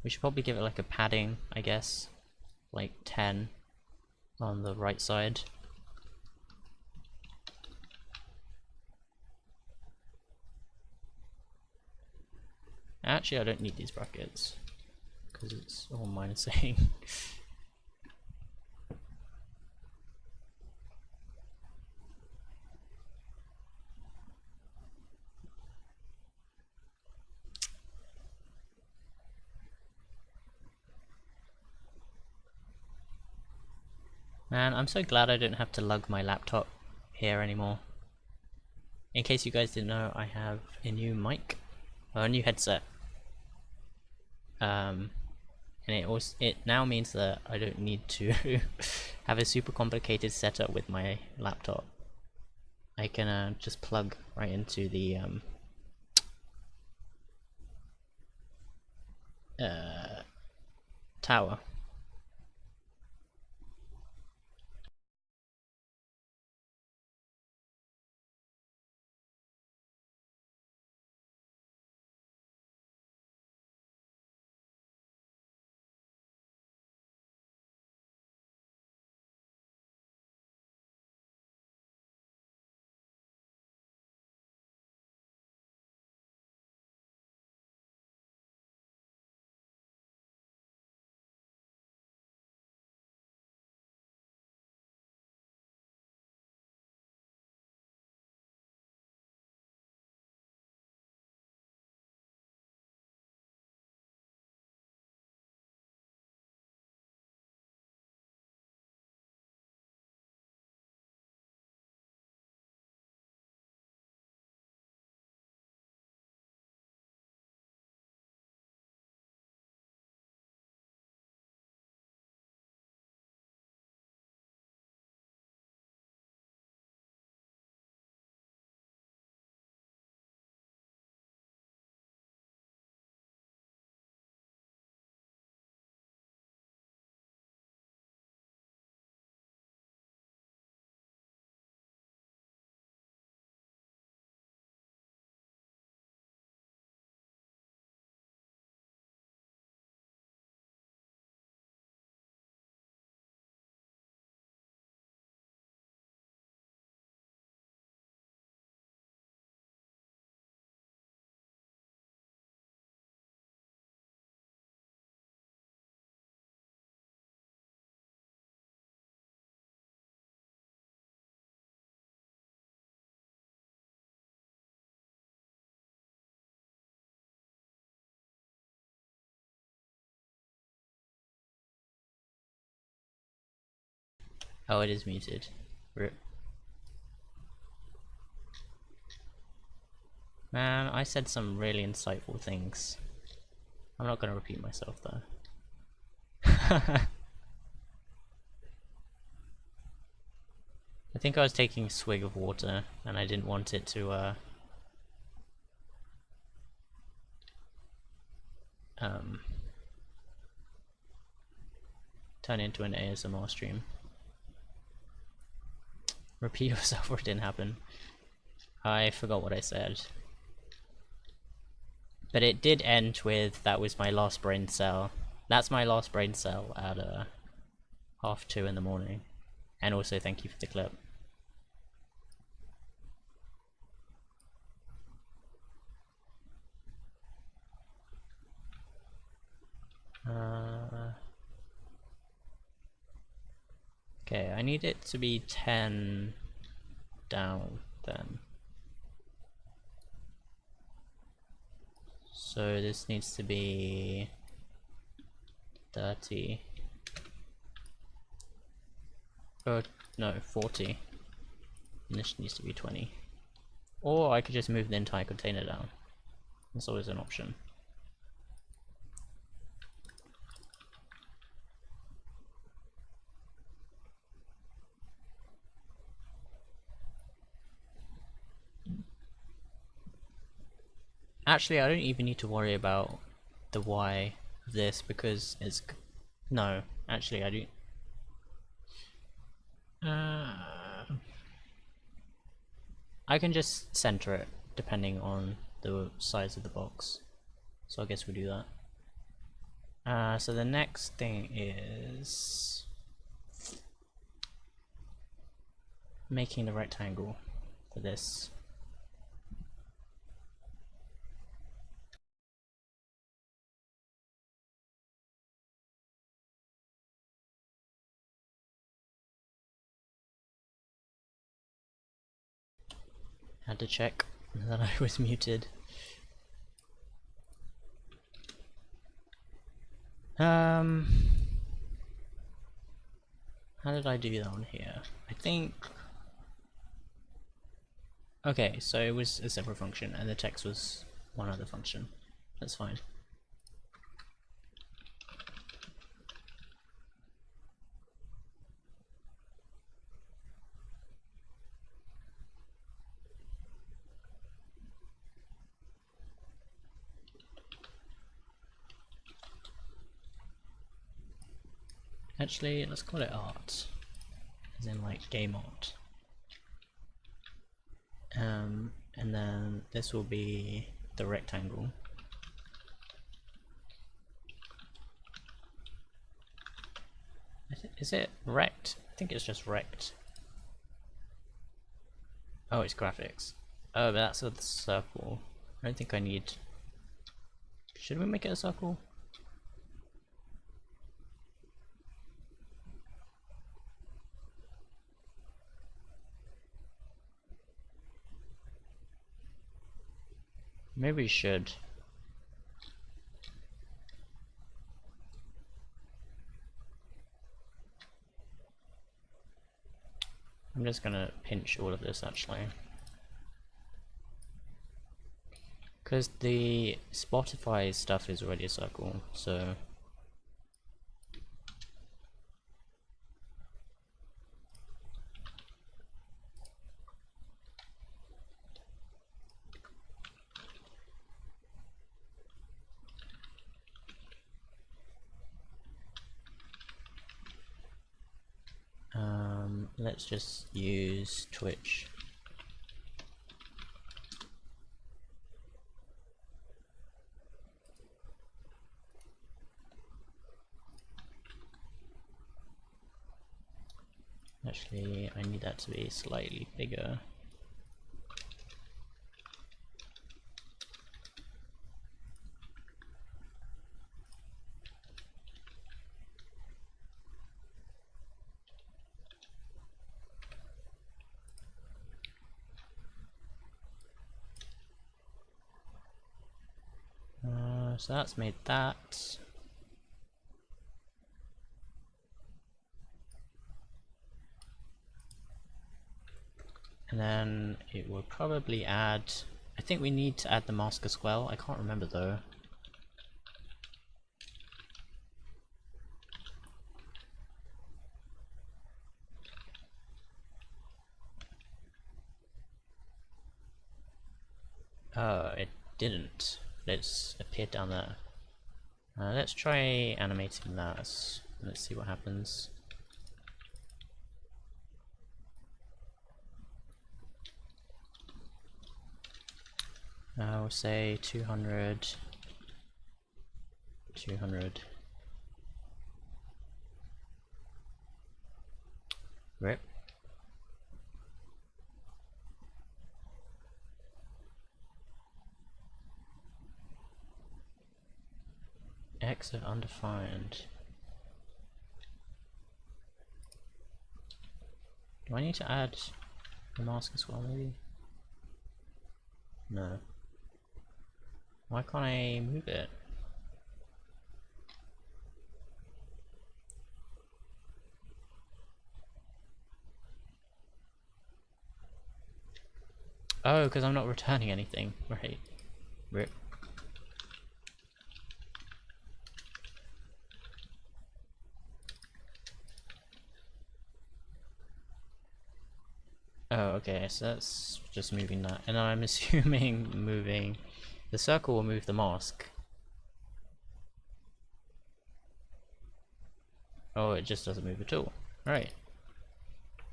Speaker 1: We should probably give it like a padding, I guess, like 10 on the right side. Actually, I don't need these brackets because it's all minusing. Man, I'm so glad I don't have to lug my laptop here anymore. In case you guys didn't know, I have a new mic, or a new headset. And it now means that I don't need to have a super complicated setup with my laptop. I can just plug right into the tower. Oh, it is muted. RIP. Man, I said some really insightful things. I'm not gonna repeat myself though. I think I was taking a swig of water and I didn't want it to turn into an ASMR stream. Repeat yourself or it didn't happen. I forgot what I said. But it did end with, that was my last brain cell. That's my last brain cell at 2:30 in the morning. And also thank you for the clip. Okay, I need it to be 10 down then. So this needs to be 30. Oh, no, 40. And this needs to be 20. Or I could just move the entire container down. That's always an option. Actually, I don't even need to worry about the Y of this because it's... No, actually I do... I can just center it depending on the size of the box. So I guess we'll do that. So the next thing is making the rectangle for this. Had to check that I was muted. How did I do that on here? I think... Okay, so it was a separate function and the text was one other function. That's fine. Actually, let's call it art, as in like game art. And then this will be the rectangle. Is it rect? I think it's just rect. Oh, it's graphics. Oh, but that's a circle. I don't think I need... Should we make it a circle? Maybe we should. I'm just gonna pinch all of this actually. Because the Spotify stuff is already a circle, so... let's just use Twitch. Actually, I need that to be slightly bigger. So that's made that. And then it will probably add... I think we need to add the mask as well. I can't remember though. Oh, it didn't. It's appeared down there. Let's try animating that. Let's see what happens. We'll say 200, 200, Rip. Exit undefined. Do I need to add the mask as well, maybe? No. Why can't I move it? Oh, because I'm not returning anything. Right. Rip. Oh, okay, so that's just moving that. And I'm assuming moving the circle will move the mask. Oh, it just doesn't move at all. Right.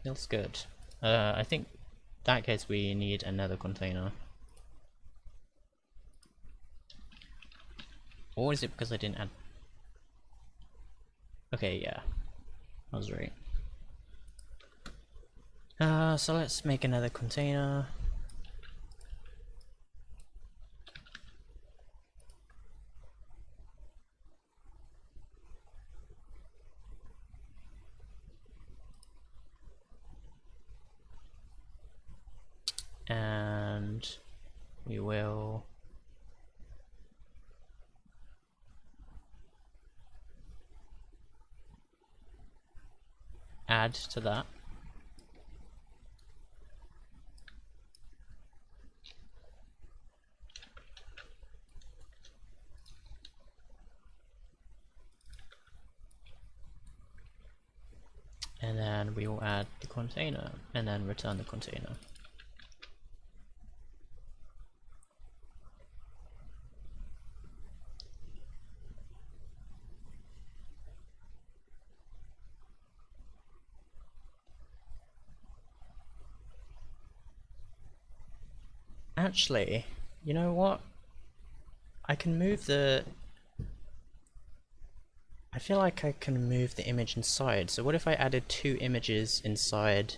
Speaker 1: Feels good. I think in that case we need another container. Or is it because I didn't add... Okay, yeah. I was right. So let's make another container. And we will add to that. And then we will add the container and then return the container. Actually, you know what? I can move the... I feel like I can move the image inside. So what if I added 2 images inside?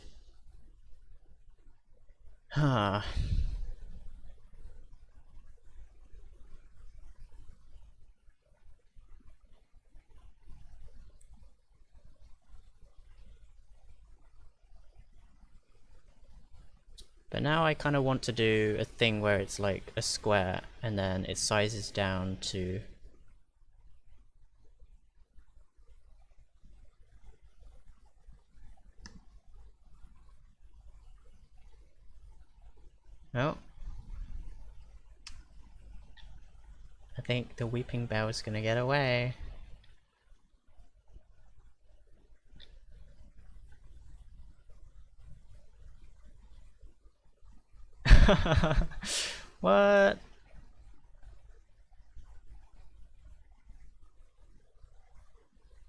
Speaker 1: Huh. But now I kind of want to do a thing where it's like a square and then it sizes down to... Oh. I think the weeping bell is gonna get away. What?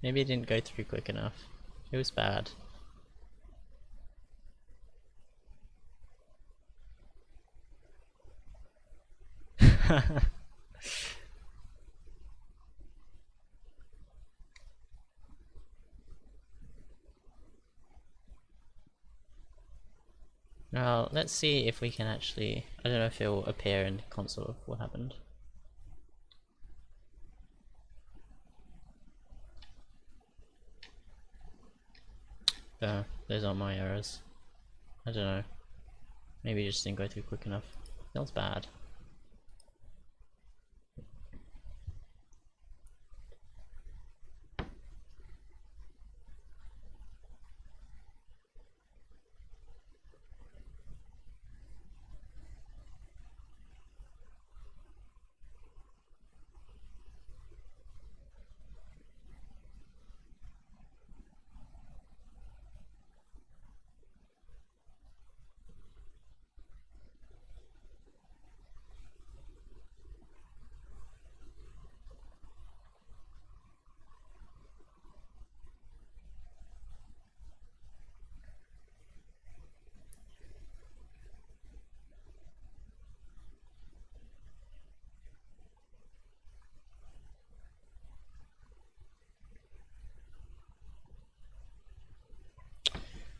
Speaker 1: Maybe it didn't go through quick enough. It was bad. Now, let's see if we can actually... I don't know if it'll appear in the console of what happened. Those aren't my errors. I don't know. Maybe it just didn't go through quick enough. Feels bad.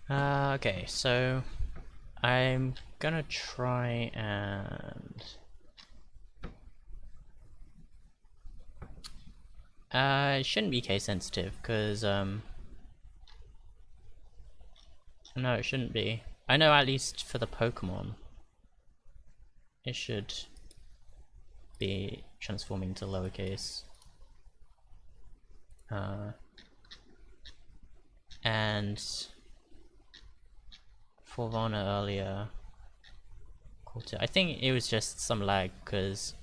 Speaker 1: Okay, so I'm gonna try and it shouldn't be case sensitive because no, it shouldn't be. I know, at least for the Pokemon it should be transforming to lowercase. And for Vana earlier, I think it was just some lag because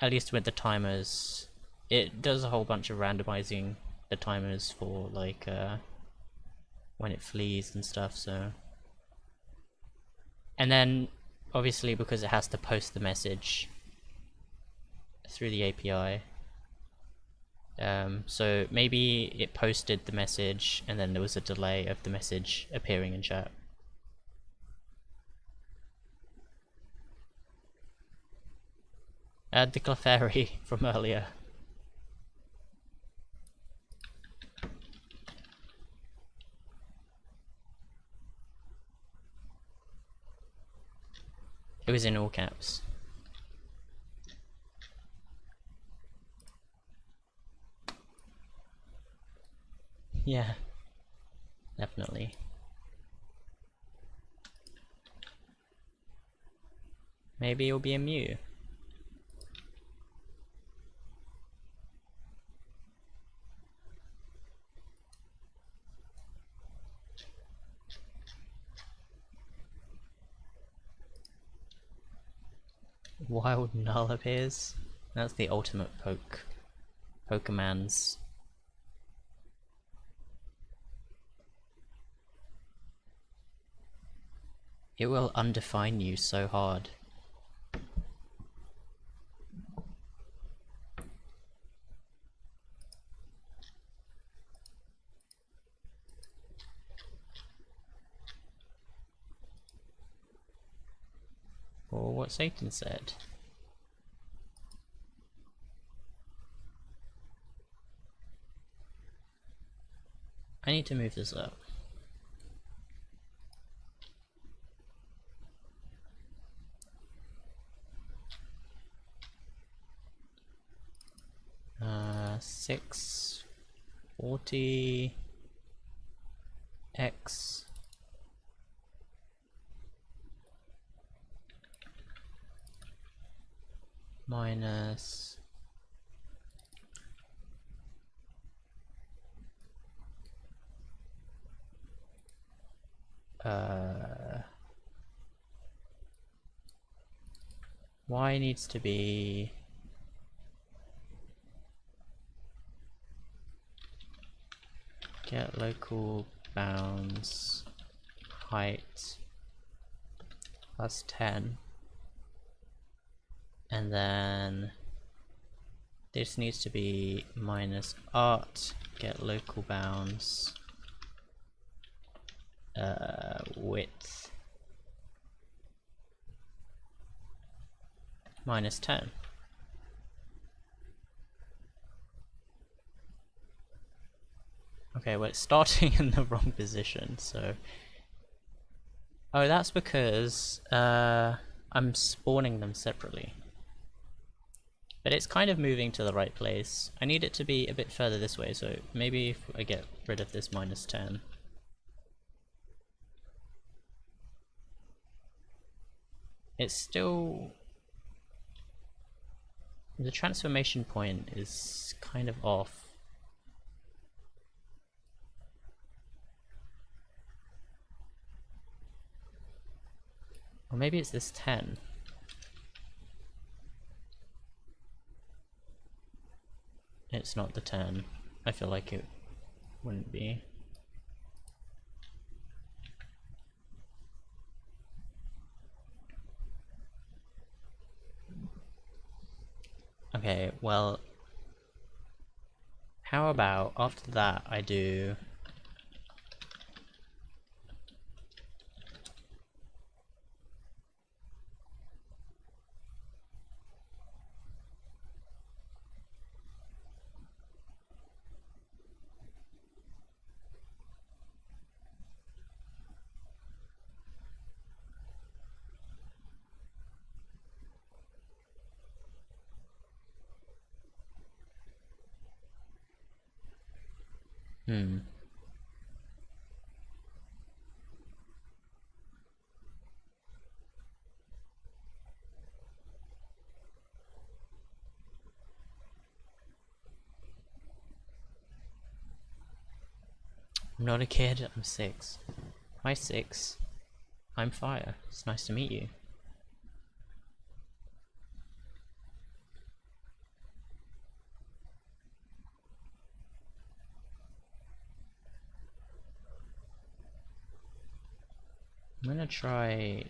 Speaker 1: at least with the timers, it does a whole bunch of randomizing the timers for like when it flees and stuff. So, and then obviously because it has to post the message through the API. So maybe it posted the message and then there was a delay of the message appearing in chat. The Clefairy from earlier. It was in all caps. Yeah, definitely. Maybe it'll be a Mew. Wild Null appears. That's the ultimate Pokemon's. It will undefine you so hard. Or what Satan said. I need to move this up. Uh, 640 X minus Y needs to be get local bounds height plus 10, and then this needs to be minus art get local bounds width minus 10. Okay, well it's starting in the wrong position, so... Oh, that's because I'm spawning them separately. But it's kind of moving to the right place. I need it to be a bit further this way, so maybe if I get rid of this minus 10. It's still... The transformation point is kind of off. Or maybe it's this 10. It's not the 10. I feel like it wouldn't be. Okay, well... How about after that I do... Hmm. I'm not a kid, I'm 6. Hi 6. I'm Fire. It's nice to meet you. I'm gonna try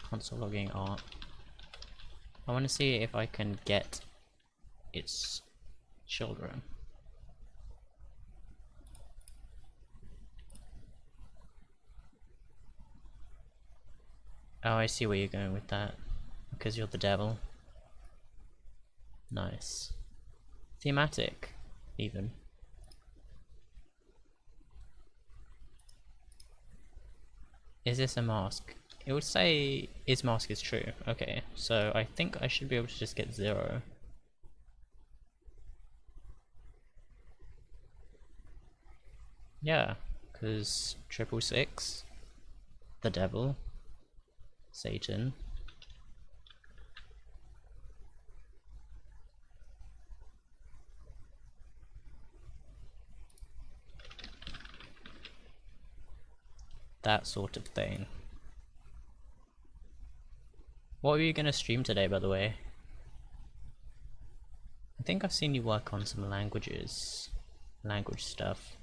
Speaker 1: console logging art. I wanna see if I can get its children. Oh, I see where you're going with that. Because you're the devil. Nice. Thematic, even. Is this a mask? It would say is mask is true. Okay, so I think I should be able to just get 0. Yeah, because 666, the devil, Satan. That sort of thing. What were you gonna stream today, by the way? I think I've seen you work on some language stuff.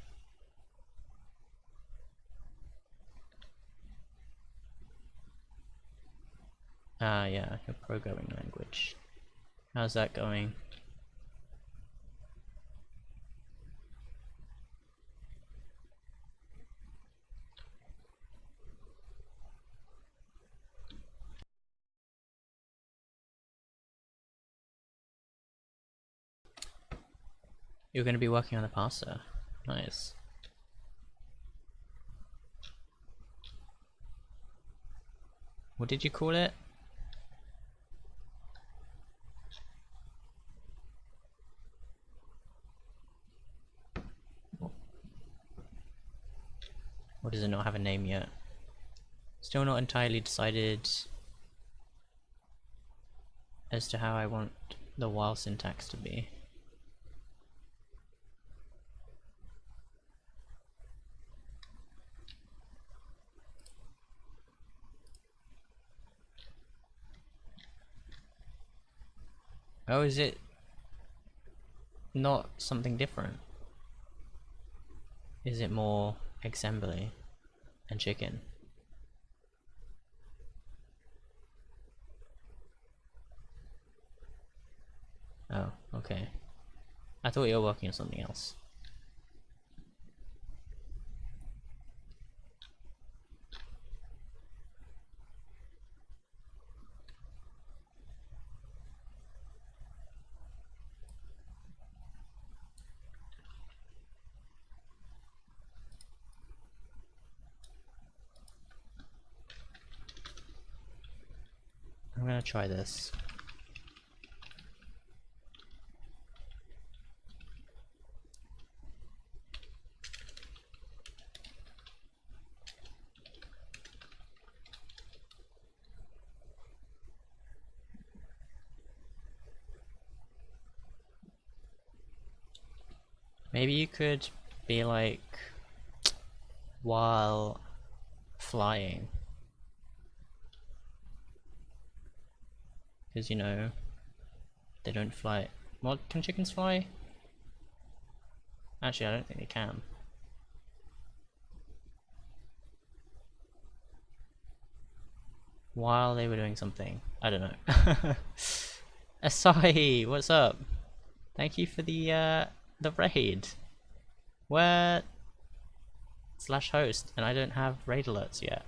Speaker 1: Ah, yeah, your programming language. How's that going? You're gonna be working on the parser. Nice. What did you call it? Or does it not have a name yet? Still not entirely decided as to how I want the while syntax to be. Oh, is it not something different? Is it more assembly and chicken? Oh, okay. I thought you were working on something else. I'm gonna try this. Maybe you could be like while flying, because you know they don't fly. What, can chickens fly? Actually, I don't think they can. While they were doing something, I don't know. Asahi, what's up? Thank you for the raid. Where slash host, and I don't have raid alerts yet.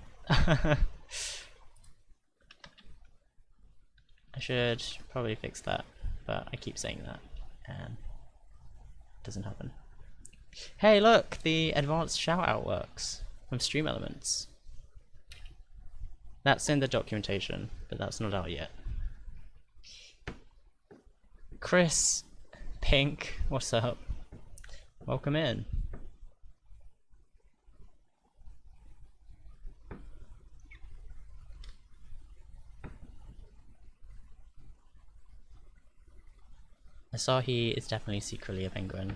Speaker 1: I should probably fix that, but I keep saying that and it doesn't happen. Hey look, the advanced shout out works from Stream Elements. That's in the documentation, but that's not out yet. Chris Pink, what's up? Welcome in. Asahi is definitely secretly a penguin.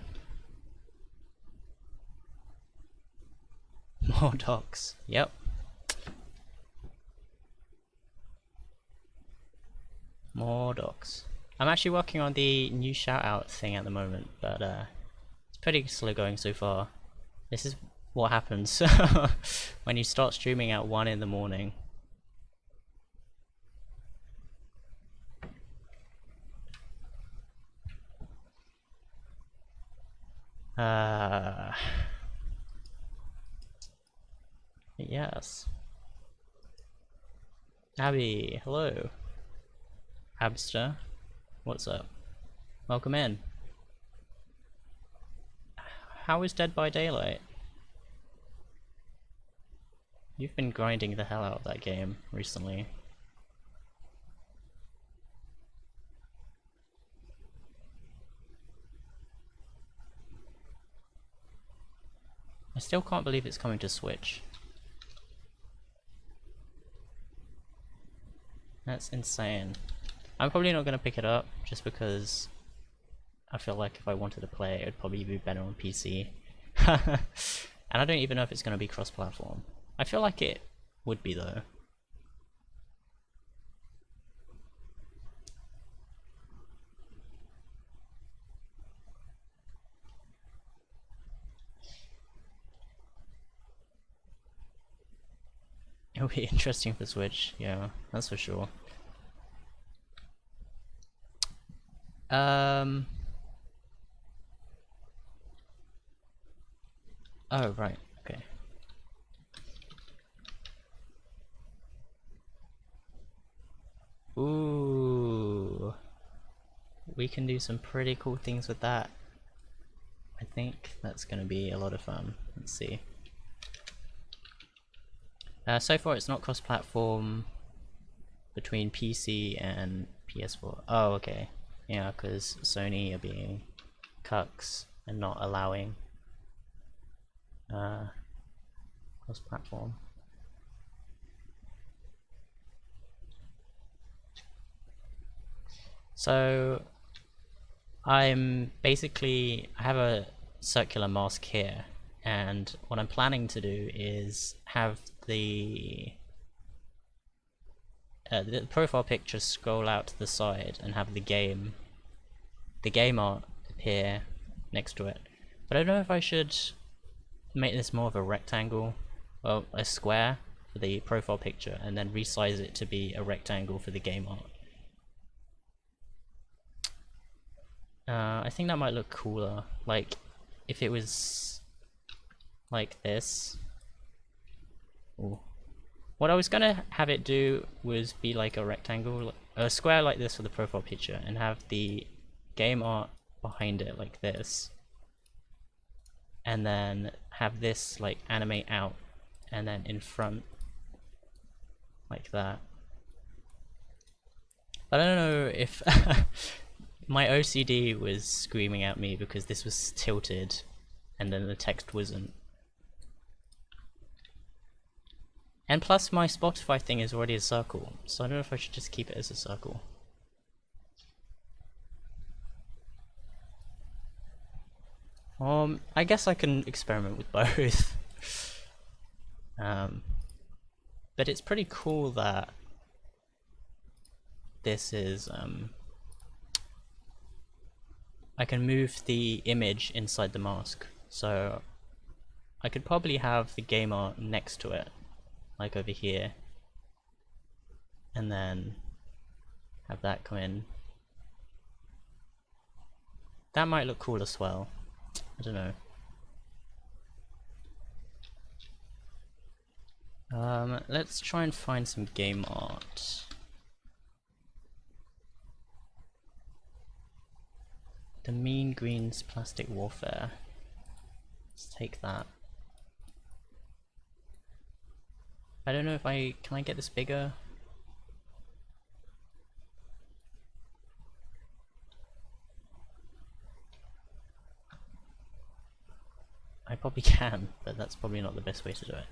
Speaker 1: More dogs. Yep. More dogs. I'm actually working on the new shout-out thing at the moment, but it's pretty slow going so far. This is what happens when you start streaming at 1 in the morning. Yes. Abby, hello. Abster, what's up? Welcome in. How is Dead by Daylight? You've been grinding the hell out of that game recently. I still can't believe it's coming to Switch. That's insane. I'm probably not going to pick it up just because I feel like if I wanted to play it, it would probably be better on PC. And I don't even know if it's going to be cross-platform. I feel like it would be though. It'll be interesting for Switch, yeah, that's for sure. Oh, right, okay. Ooh. We can do some pretty cool things with that. I think that's gonna be a lot of fun. Let's see. So far it's not cross-platform between PC and PS4. Oh, okay. Yeah, because Sony are being cucks and not allowing cross-platform. So I have a circular mask here, and what I'm planning to do is have the profile picture scroll out to the side and have the game art appear next to it. But I don't know if I should make this more of a rectangle, well, a square for the profile picture, and then resize it to be a rectangle for the game art. I think that might look cooler, like if it was like this. Ooh. What I was gonna have it do was be like a rectangle, a square like this for the profile picture, and have the game art behind it like this, and then have this like animate out, and then in front like that. But I don't know if my OCD was screaming at me because this was tilted and then the text wasn't. And plus my Spotify thing is already a circle, so I don't know if I should just keep it as a circle. I guess I can experiment with both. But it's pretty cool that this is I can move the image inside the mask, so I could probably have the game art next to it, like over here, and then have that come in. That might look cool as well. I don't know. Let's try and find some game art. The Mean Green's Plastic Warfare. Let's take that. I don't know if can I get this bigger? I probably can, but that's probably not the best way to do it.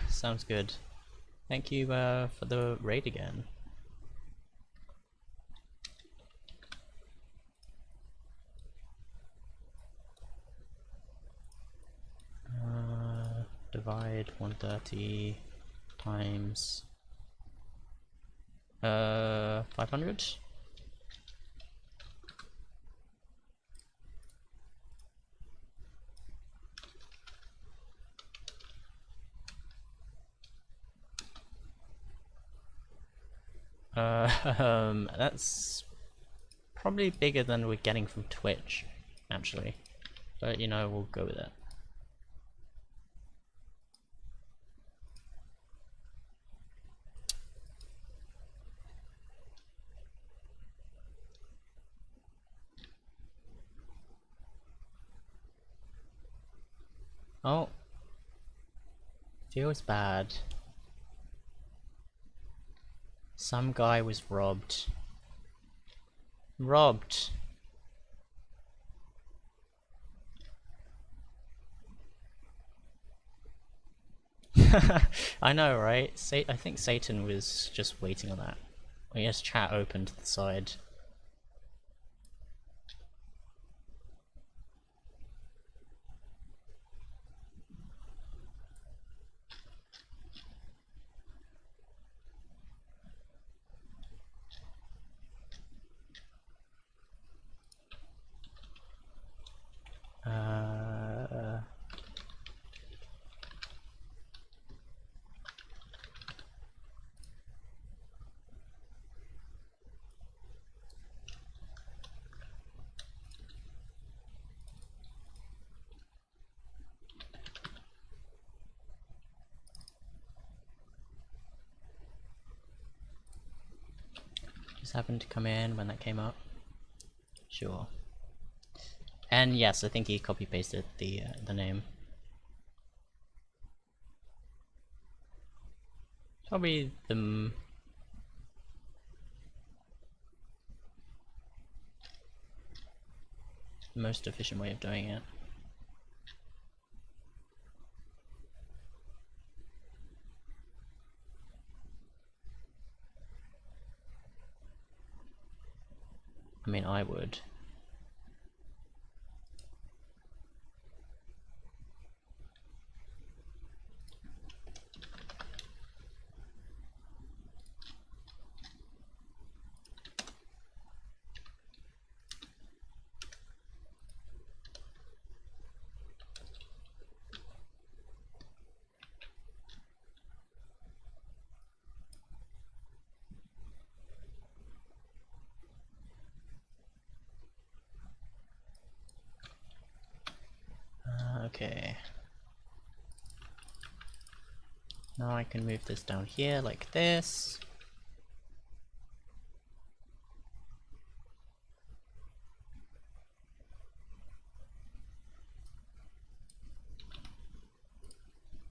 Speaker 1: Sounds good. Thank you for the raid again. Divide 130 times 500. That's probably bigger than we're getting from Twitch, actually. But you know, we'll go with it. Oh. Feels bad. Some guy was robbed. Robbed! I know, right? I think Satan was just waiting on that. He has chat open to the side. Just happened to come in when that came up. Sure. And yes, I think he copy pasted the name. Probably the most efficient way of doing it. I mean, I would. Okay. Now I can move this down here like this.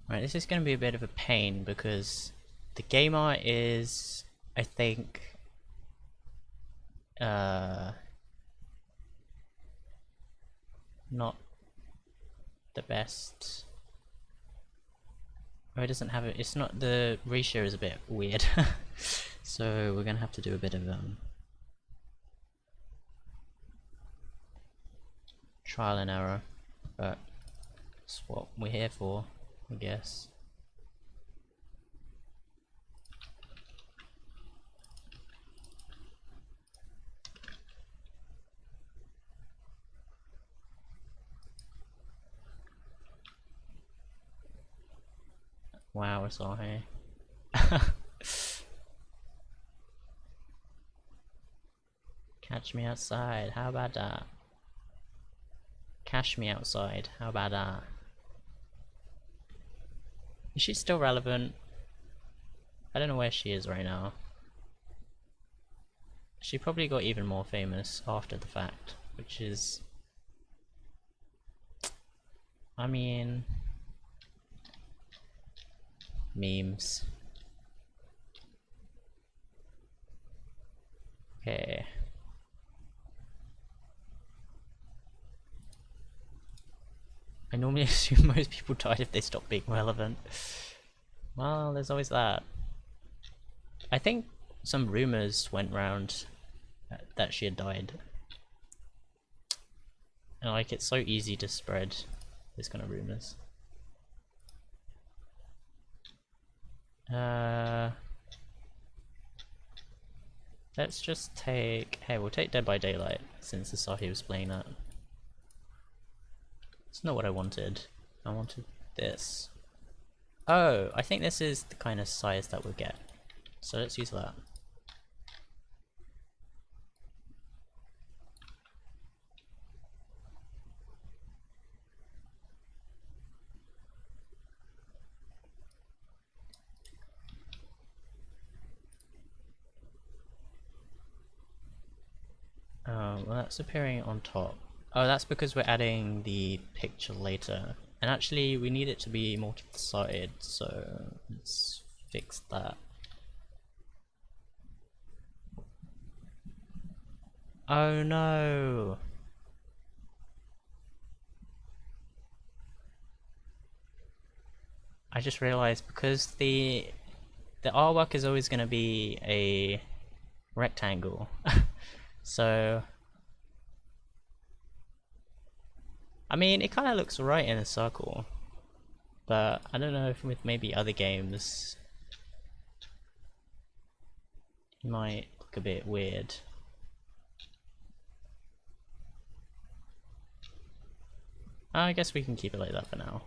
Speaker 1: Right, this is going to be a bit of a pain because the game art is, I think, not the best. Or it doesn't have it. It's not, the ratio is a bit weird. So we're gonna have to do a bit of trial and error, but that's what we're here for, I guess. Wow, it's all here. Catch me outside, how about that? Cash me outside, how about that? Is she still relevant? I don't know where she is right now. She probably got even more famous after the fact, which is... I mean... memes. Okay. I normally assume most people died if they stopped being relevant. Well, there's always that. I think some rumors went round that she had died. And like, it's so easy to spread this kind of rumors. Let's just take... Hey, we'll take Dead by Daylight, since Asahi was playing that. It's not what I wanted. I wanted this. Oh, I think this is the kind of size that we'll get. So let's use that. Well, that's appearing on top. Oh, that's because we're adding the picture later. And actually, we need it to be more to the side, so let's fix that. Oh no! I just realized because the artwork is always going to be a rectangle. So I mean, it kind of looks right in a circle, but I don't know if with maybe other games it might look a bit weird. I guess we can keep it like that for now.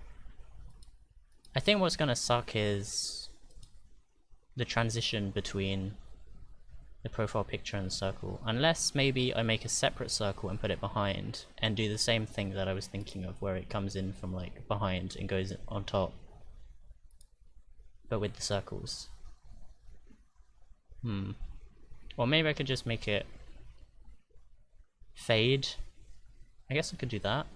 Speaker 1: I think what's gonna suck is the transition between the profile picture and the circle, unless maybe I make a separate circle and put it behind and do the same thing that I was thinking of, where it comes in from like behind and goes on top, but with the circles. Or maybe I could just make it fade. I guess I could do that.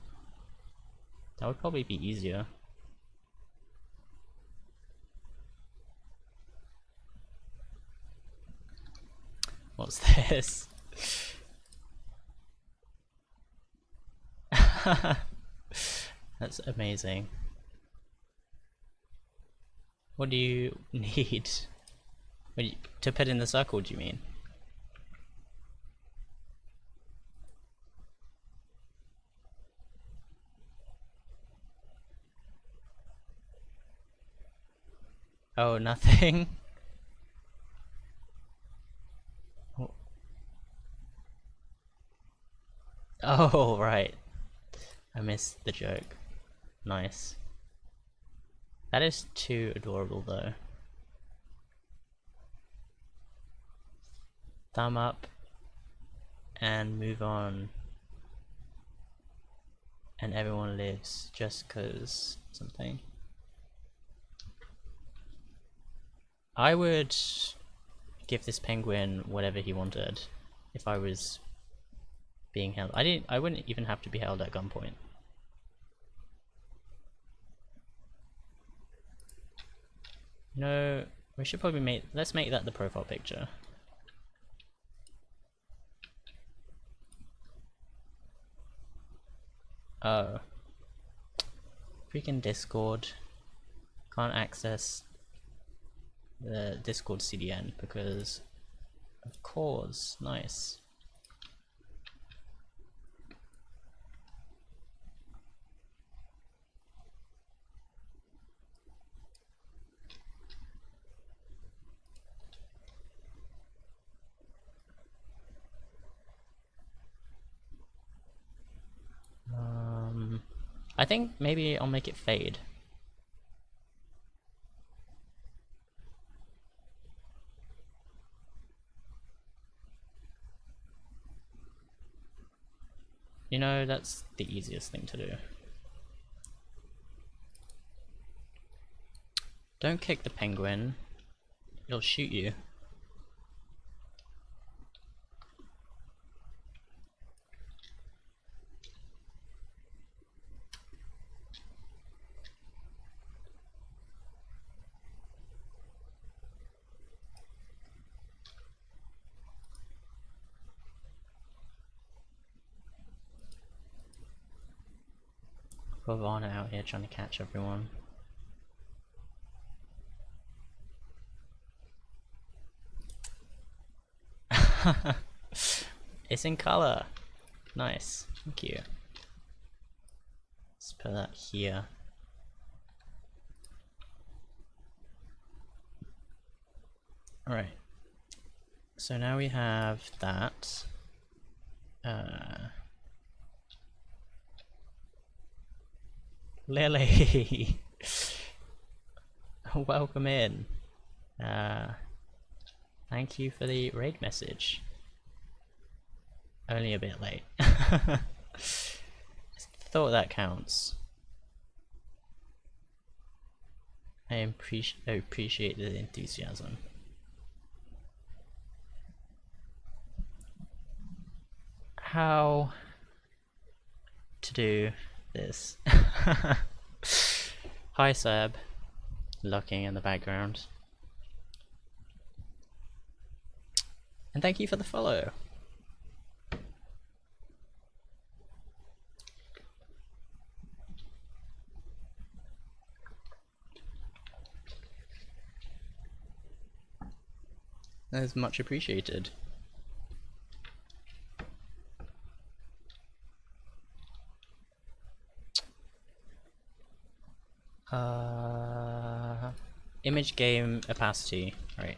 Speaker 1: That would probably be easier. What's this? That's amazing. What do you need? To put in the circle, do you mean? Oh, nothing? Oh, right. I missed the joke. Nice. That is too adorable though. Thumb up and move on. And everyone lives just cause something. I would give this penguin whatever he wanted if I was being held. I wouldn't even have to be held at gunpoint. No, we should probably let's make that the profile picture. Oh. Freaking Discord. Can't access the Discord CDN because of course. Nice. I think maybe I'll make it fade. You know, that's the easiest thing to do. Don't kick the penguin. It'll shoot you. Ravana out here trying to catch everyone. It's in color. Nice. Thank you. Let's put that here. Alright. So now we have that. Lily! Welcome in. Thank you for the raid message. Only a bit late. Thought that counts. I appreciate the enthusiasm. How to do this? Hi Seb, looking in the background. And thank you for the follow. That is much appreciated. Image game opacity, right.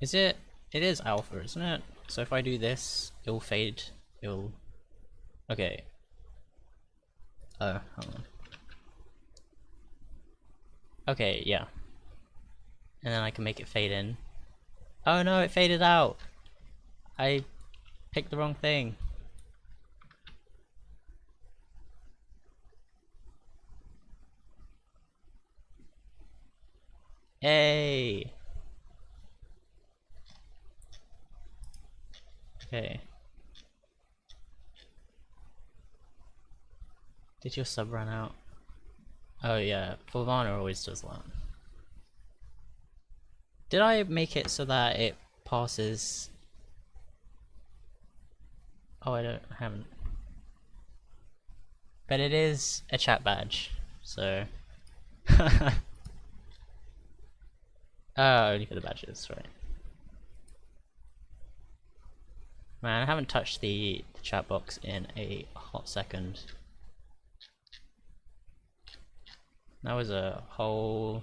Speaker 1: Is it? It is alpha, isn't it? So if I do this, it'll fade, it'll... Okay. Oh, hold on. Okay, yeah. And then I can make it fade in. Oh no, it faded out! I picked the wrong thing. Hey. Okay. Did your sub run out? Oh yeah, Fulvana always does that. Did I make it so that it passes? Oh, I haven't. But it is a chat badge, so. Oh, only for the badges, right. Man, I haven't touched the chat box in a hot second. That was a whole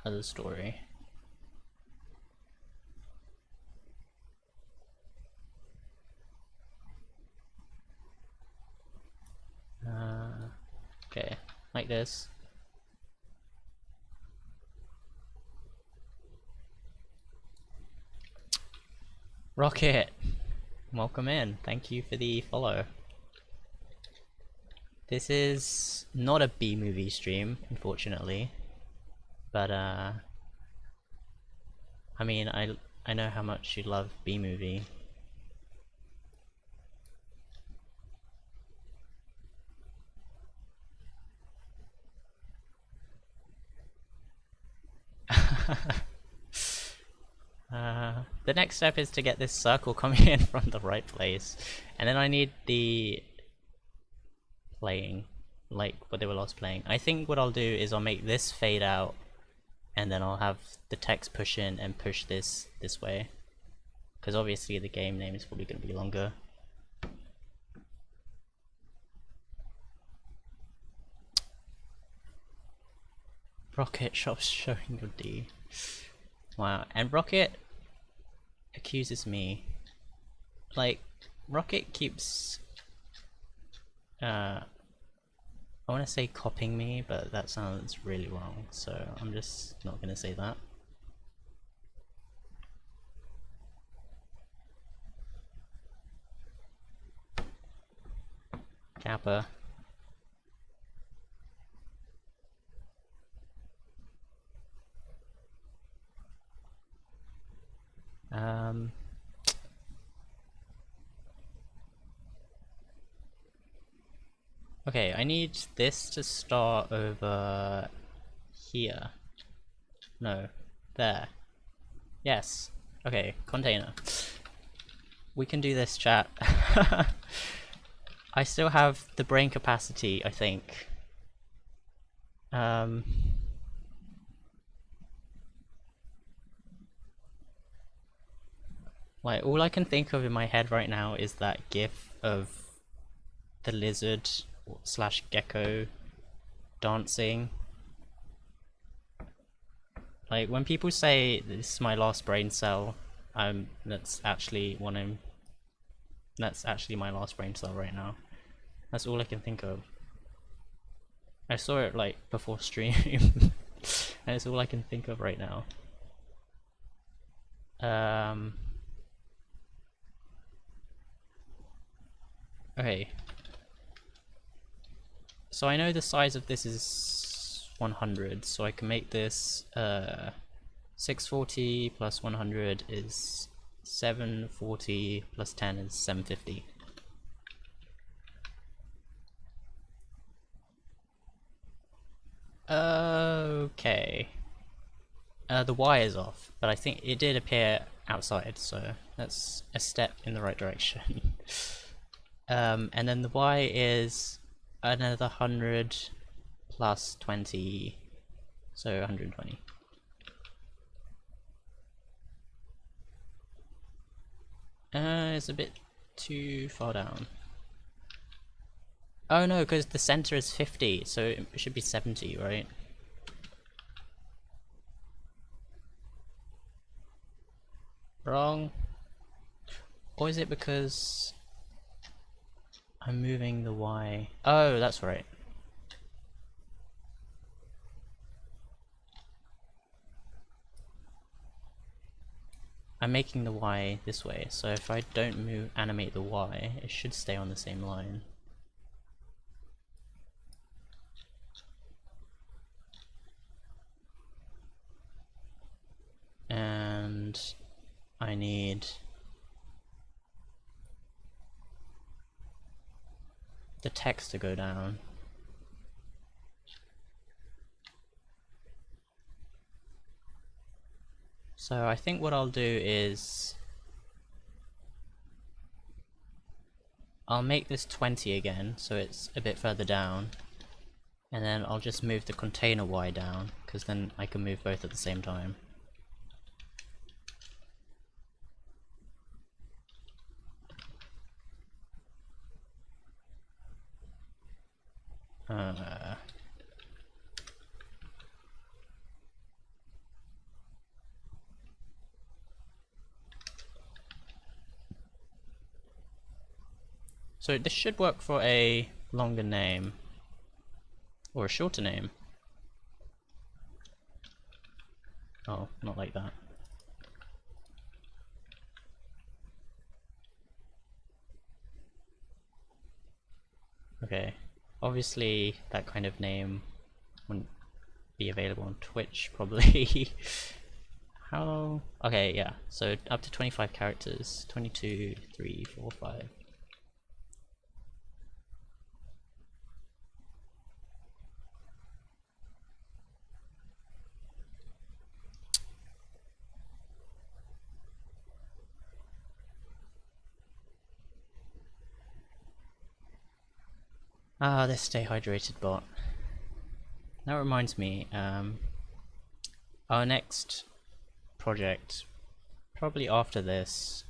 Speaker 1: other story. Okay, like this. Rocket! Welcome in, thank you for the follow. This is not a B-movie stream, unfortunately. But I mean, I know how much you love B-movie. The next step is to get this circle coming in from the right place, and then I need the playing, like what they were last playing. I think what I'll do is I'll make this fade out, and then I'll have the text push in and push this way, because obviously the game name is probably going to be longer. Rocket shop's showing your D. Wow, and Rocket accuses me. Like, Rocket keeps I want to say copying me, but that sounds really wrong, so I'm just not gonna say that. Kappa. Okay, I need this to start over here. No, there. Yes. Okay, container. We can do this, chat. I still have the brain capacity, I think. Like, all I can think of in my head right now is that gif of the lizard slash gecko dancing. Like, when people say this is my last brain cell, that's actually my last brain cell right now. That's all I can think of. I saw it like before stream, and it's all I can think of right now. Okay. So I know the size of this is 100, so I can make this 640 plus 100 is 740 plus 10 is 750. Okay. The Y is off, but I think it did appear outside, so that's a step in the right direction. And then the Y is another 100 plus 20, so 120. It's a bit too far down. Oh no, because the center is 50, so it should be 70, right? Wrong. Or is it because I'm moving the Y? Oh, that's right. I'm making the Y this way, so if I don't animate the Y, it should stay on the same line. And I need the text to go down. So I think what I'll do is I'll make this 20 again, so it's a bit further down, and then I'll just move the container Y down, because then I can move both at the same time. So this should work for a longer name, or a shorter name. Oh, not like that. Okay, obviously that kind of name wouldn't be available on Twitch, probably. How? Okay, yeah, so up to 25 characters. 22, 3, 4, 5. Ah, this Stay Hydrated bot. That reminds me, our next project, probably after this,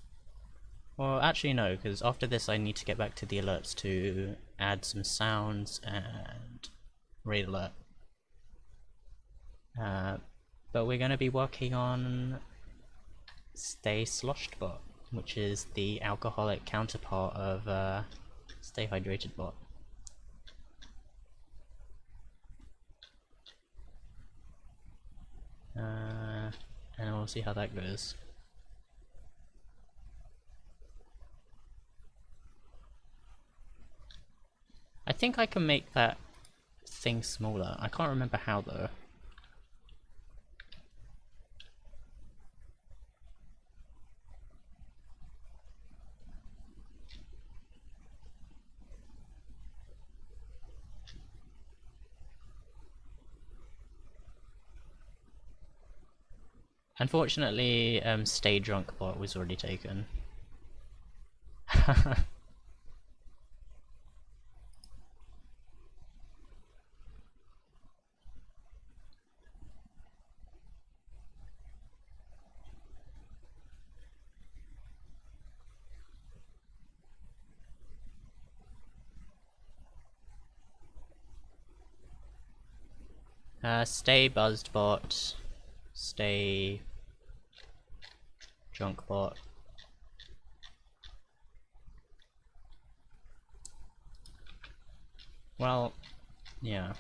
Speaker 1: well actually no, because after this I need to get back to the alerts to add some sounds and raid alert. But we're going to be working on Stay Sloshed bot, which is the alcoholic counterpart of Stay Hydrated bot. And we'll see how that goes. I think I can make that thing smaller. I can't remember how though. Unfortunately, Stay Drunk bot was already taken. Stay buzzed bot. Stay junk bot. Well, yeah.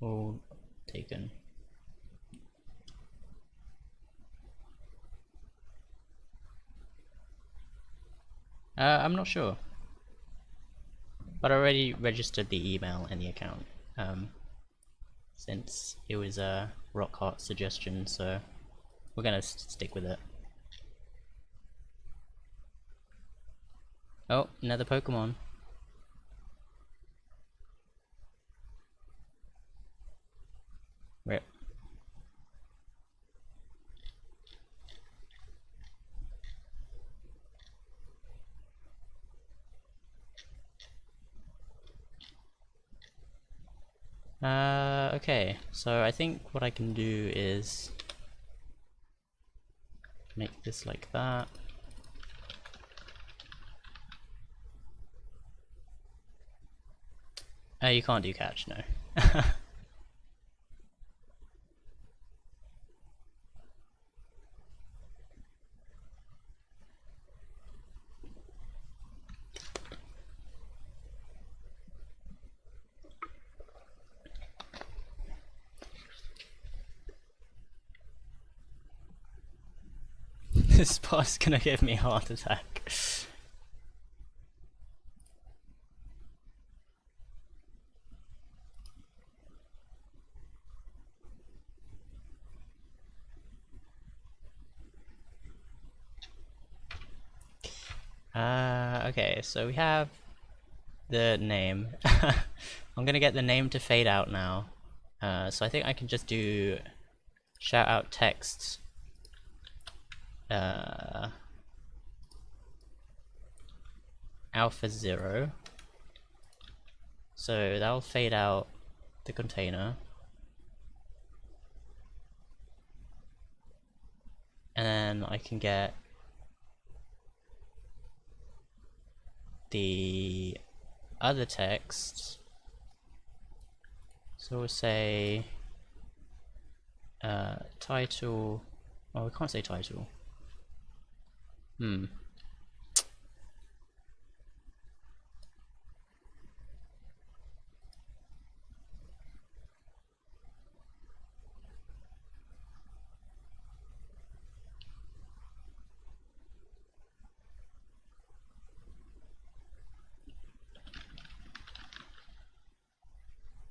Speaker 1: All taken. I'm not sure. But I already registered the email and the account. Since it was a rock hard suggestion, so we're gonna stick with it. Oh, another Pokemon. Rip. Okay, so I think what I can do is make this like that. You can't do catch, no. This boss gonna give me a heart attack. Okay, so we have the name. I'm gonna get the name to fade out now. So I think I can just do shout out text. Alpha 0. So that'll fade out the container. And then I can get the other text. So we'll say title. Oh, we can't say title.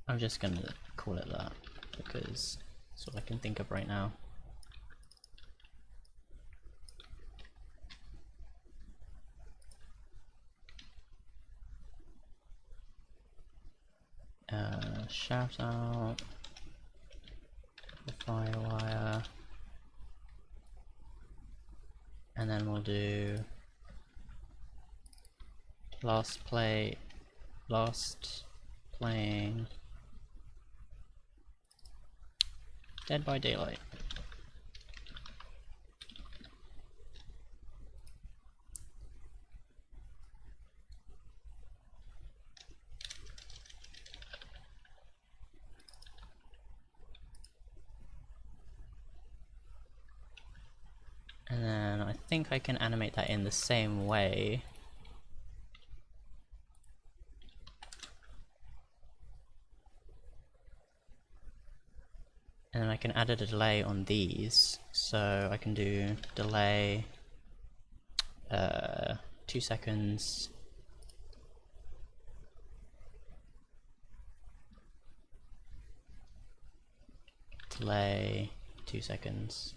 Speaker 1: I'm just gonna call it that because that's what I can think of right now. Shout out the Firewire, and then we'll do last playing Dead by Daylight. And then I think I can animate that in the same way. And then I can add a delay on these, so I can do delay 2 seconds, delay 2 seconds.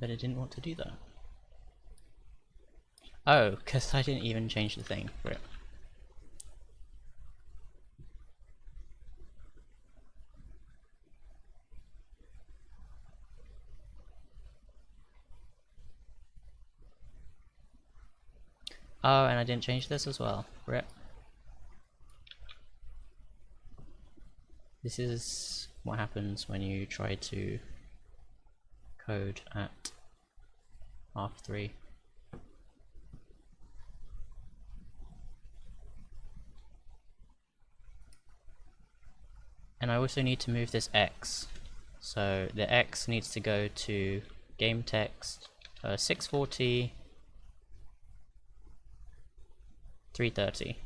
Speaker 1: But it didn't want to do that. Oh, because I didn't even change the thing. Right. Oh, and I didn't change this as well. Rip. This is what happens when you try to code at half 3. And I also need to move this X. So the X needs to go to game text 640 330.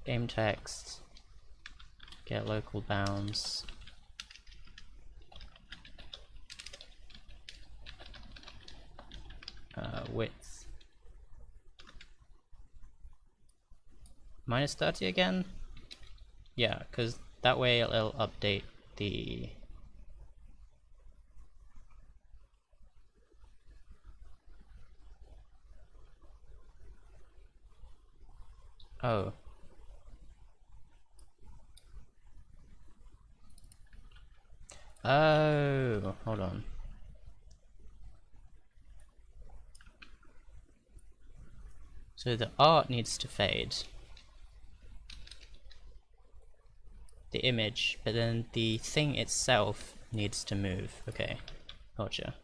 Speaker 1: Game text, get local bounds, width -30 again? Yeah, because that way it'll update the oh. Oh, hold on. So the art needs to fade. The image, but then the thing itself needs to move. Okay, gotcha.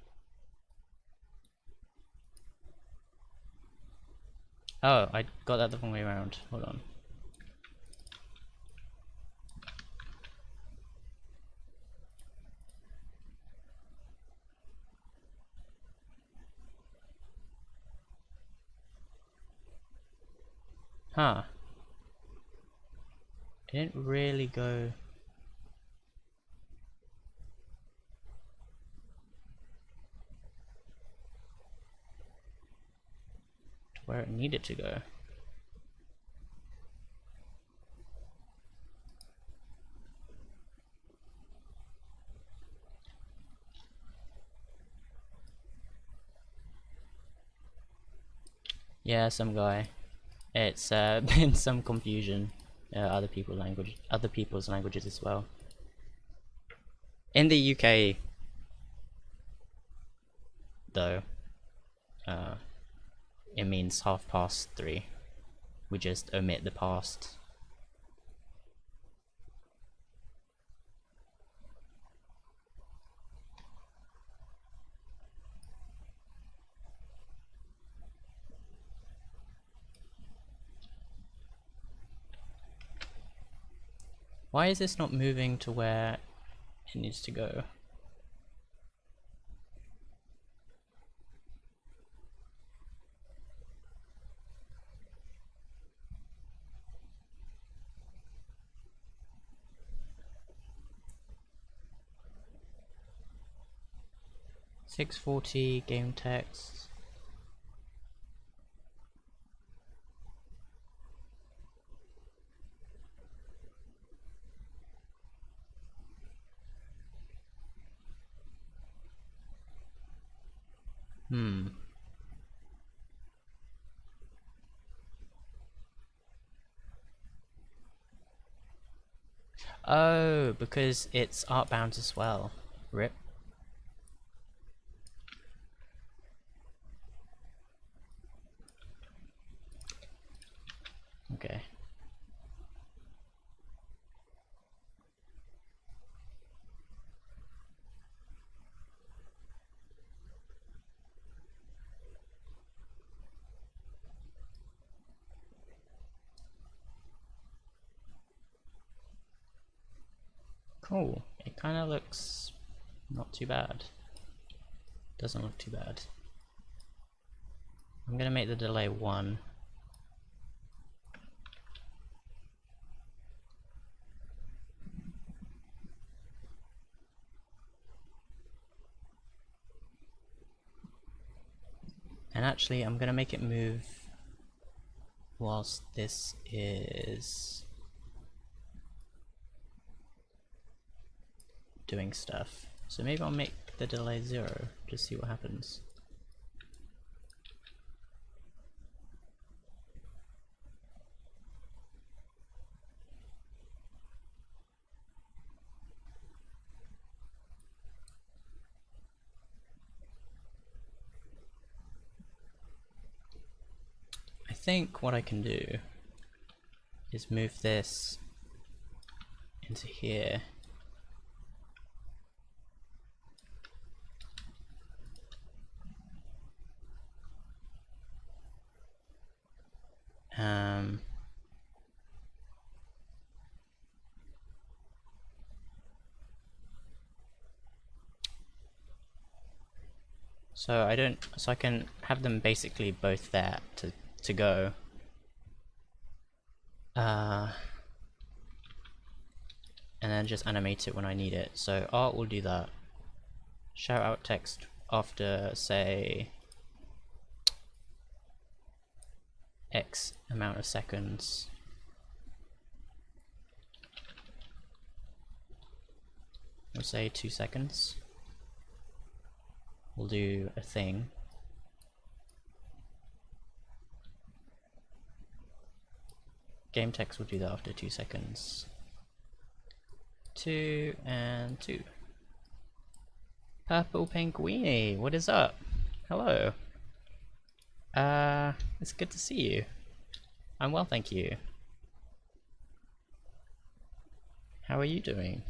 Speaker 1: Oh, I got that the wrong way around. Hold on. Huh. It didn't really go... to where it needed to go. Yeah, some guy. It's been some confusion. Other people's languages as well. In the UK, though, it means 3:30. We just omit the past. Why is this not moving to where it needs to go? .640 game text. Oh, because it's art bound as well. RIP. Okay. Cool. It kind of looks not too bad. Doesn't look too bad. I'm gonna make the delay 1. And actually, I'm gonna make it move whilst this is doing stuff. So maybe I'll make the delay 0, just see what happens. I think what I can do is move this into here Um, so I can have them basically both there to go. And then just animate it when I need it. So art will do that. Shout out text after, say, X amount of seconds. We'll say 2 seconds. We'll do a thing. Game text will do that after 2 seconds. 2 and 2. Purple Penguini, what is up? Hello. It's good to see you. I'm well, thank you. How are you doing?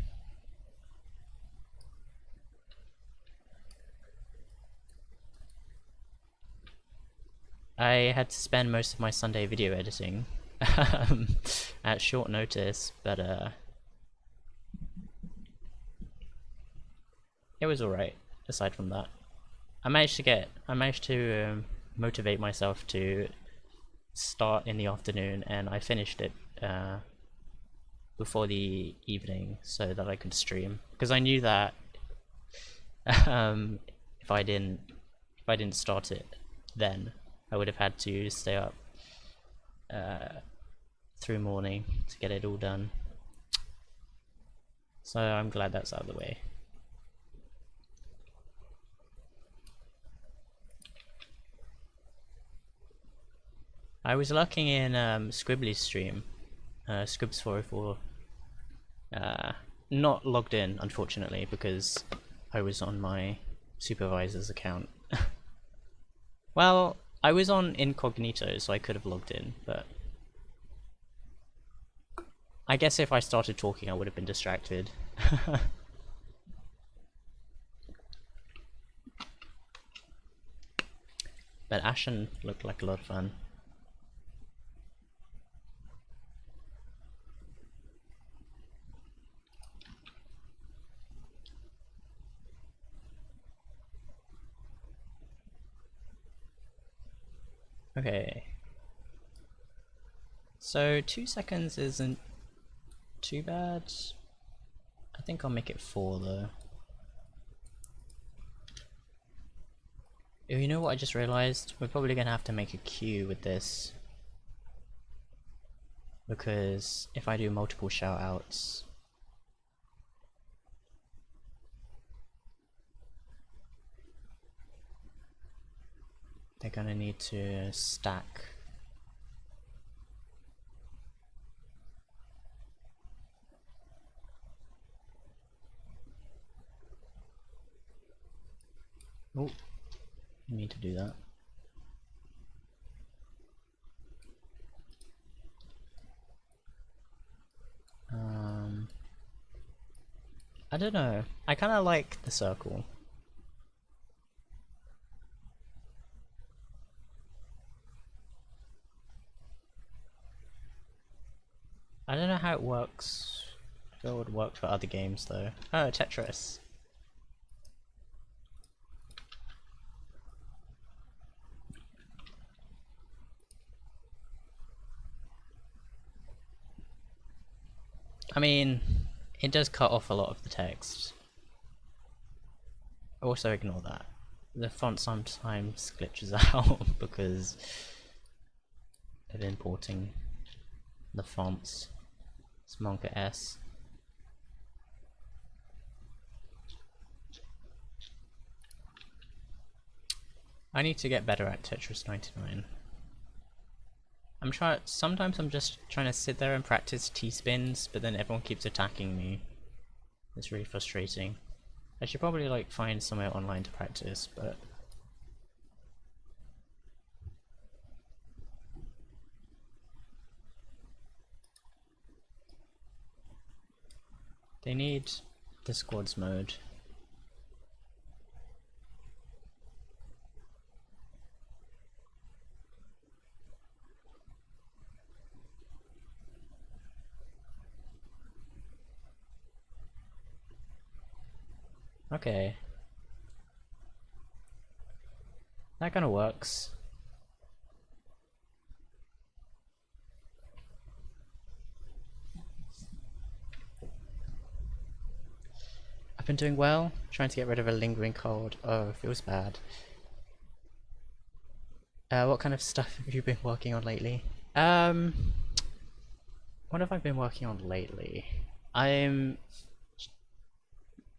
Speaker 1: I had to spend most of my Sunday video editing at short notice, but it was alright, aside from that. I managed to motivate myself to start in the afternoon, and I finished it before the evening so that I could stream, because I knew that if I didn't start it then, I would have had to stay up through morning to get it all done. So I'm glad that's out of the way. I was lurking in Scribbly's stream, Scribs404. Not logged in, unfortunately, because I was on my supervisor's account. Well, I was on incognito, so I could have logged in, but I guess if I started talking I would have been distracted. But Ashen looked like a lot of fun. Okay. So 2 seconds isn't too bad. I think I'll make it 4 though. Oh, you know what I just realized? We're probably gonna have to make a queue with this. Because if I do multiple shoutouts, they're gonna need to stack. Oh, I need to do that. I don't know. I kind of like the circle. I don't know how it works. I feel it would work for other games though. Oh, Tetris. I mean, it does cut off a lot of the text. Also ignore that. The font sometimes glitches out because of importing the fonts. It's Monka S. I need to get better at Tetris 99. Sometimes I'm just trying to sit there and practice T-spins, but then everyone keeps attacking me. It's really frustrating. I should probably like find somewhere online to practice, but they need the squads mode. Okay. That kind of works. I've been doing well, trying to get rid of a lingering cold. Oh, it feels bad. What kind of stuff have you been working on lately? What have I been working on lately? I'm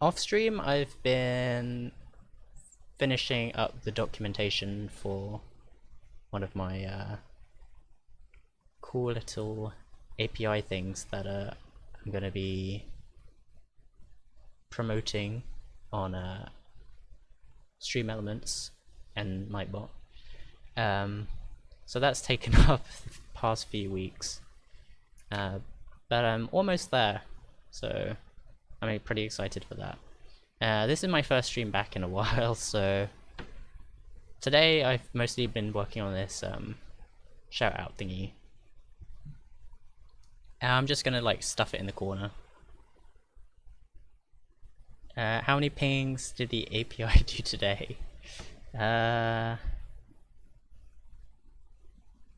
Speaker 1: off stream. I've been finishing up the documentation for one of my cool little API things that I'm gonna be promoting on Stream Elements and Nightbot. So that's taken up the past few weeks, but I'm almost there, so I'm pretty excited for that. This is my first stream back in a while, so today I've mostly been working on this shout out thingy. I'm just gonna like stuff it in the corner. How many pings did the API do today?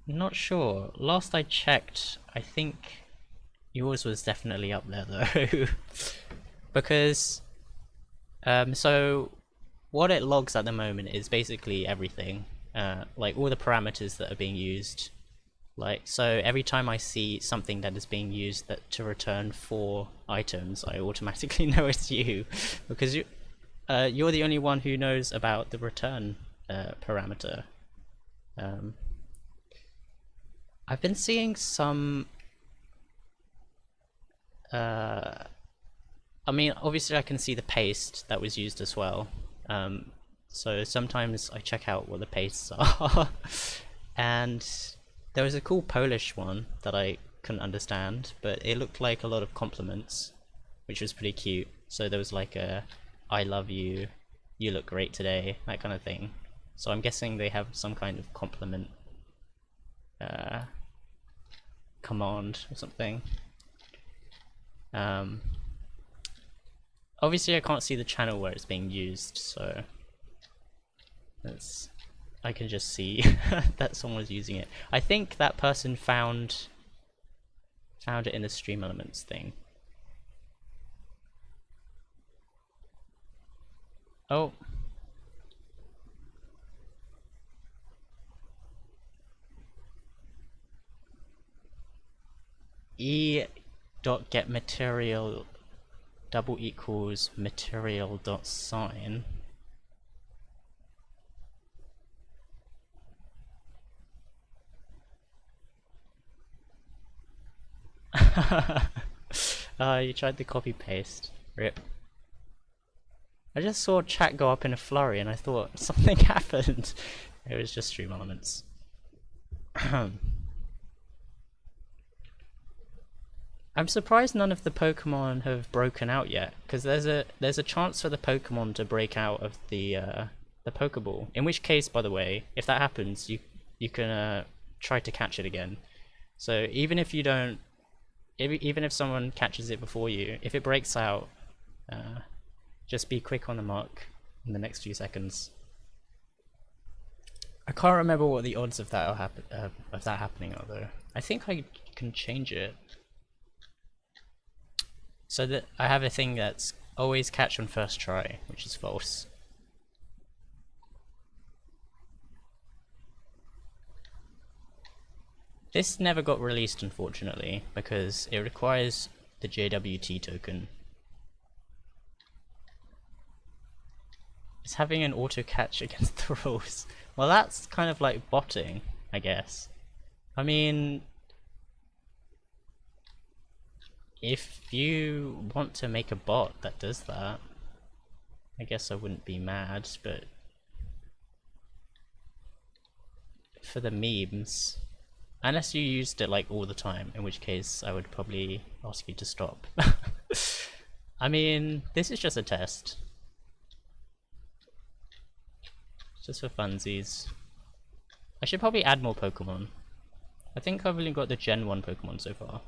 Speaker 1: Not sure. Last I checked, I think yours was definitely up there though. Because so what it logs at the moment is basically everything. Like all the parameters that are being used. Like, so every time I see something that is being used to return 4 items, I automatically know it's you, because you're the only one who knows about the return parameter. I've been seeing some I mean, obviously I can see the paste that was used as well. So sometimes I check out what the pastes are. And there was a cool Polish one that I couldn't understand, but it looked like a lot of compliments, which was pretty cute. So there was like a "I love you," "You look great today," that kind of thing. So I'm guessing they have some kind of compliment command or something. Obviously I can't see the channel where it's being used, so I can just see that someone was using it. I think that person found it in the Stream Elements thing. Oh. e.getMaterial double equals material dot sign. You tried the copy paste. Rip. I just saw chat go up in a flurry and I thought something happened. It was just Stream Elements. I'm surprised none of the Pokemon have broken out yet, because there's a chance for the Pokemon to break out of the Pokeball. In which case, by the way, if that happens, you can try to catch it again. So even if you don't, even if someone catches it before you, if it breaks out, just be quick on the mark in the next few seconds. I can't remember what the odds of that are happening are though. I think I can change it. So that I have a thing that's always catch on first try, which is false. This never got released, unfortunately, because it requires the JWT token. It's having an auto catch against the rules. Well, that's kind of like botting, I guess. I mean, if you want to make a bot that does that, I guess I wouldn't be mad, but for the memes, unless you used it like all the time, in which case I would probably ask you to stop. I mean, this is just a test. Just for funsies. I should probably add more Pokemon. I think I've only got the Gen 1 Pokemon so far.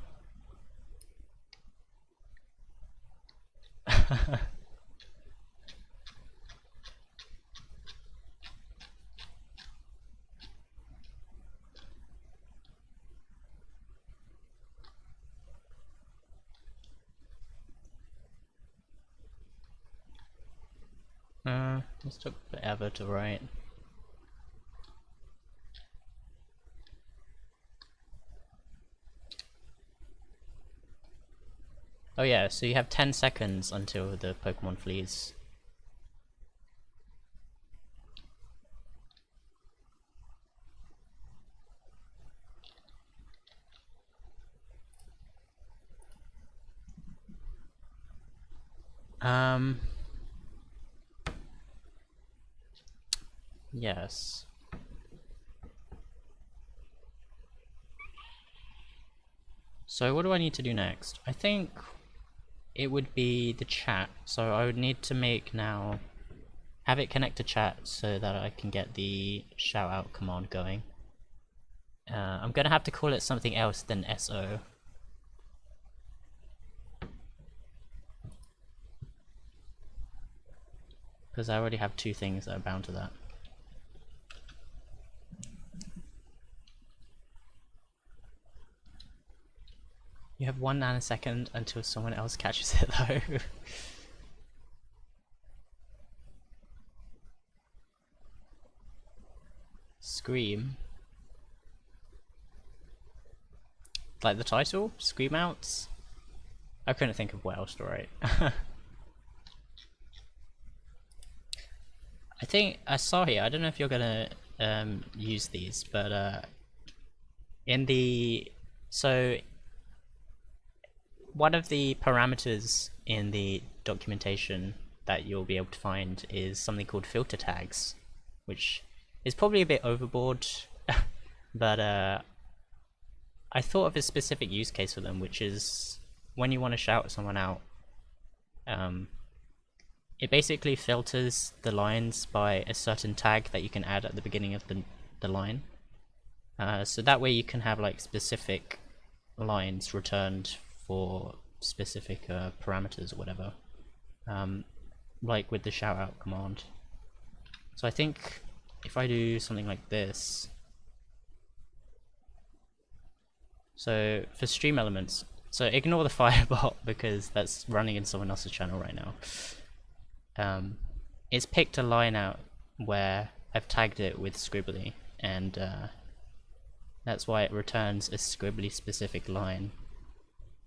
Speaker 1: This took forever to write. Oh yeah, so you have 10 seconds until the Pokemon flees. Yes. So what do I need to do next? I think it would be the chat. So I would need to make now, have it connect to chat so that I can get the shout out command going. I'm gonna have to call it something else than SO. Because I already have 2 things that are bound to that. You have 1 nanosecond until someone else catches it though. Scream. Like the title? Scream outs? I couldn't think of what else to write. I think I saw here, I don't know if you're gonna use these, but in the... So one of the parameters in the documentation that you'll be able to find is something called filter tags, which is probably a bit overboard, but I thought of a specific use case for them, which is when you want to shout someone out, it basically filters the lines by a certain tag that you can add at the beginning of the line. So that way you can have like specific lines returned for specific parameters or whatever, like with the shout out command. So I think if I do something like this, so for stream elements, so ignore the Firebot because that's running in someone else's channel right now. It's picked a line out where I've tagged it with Scribbly, and that's why it returns a Scribbly specific line,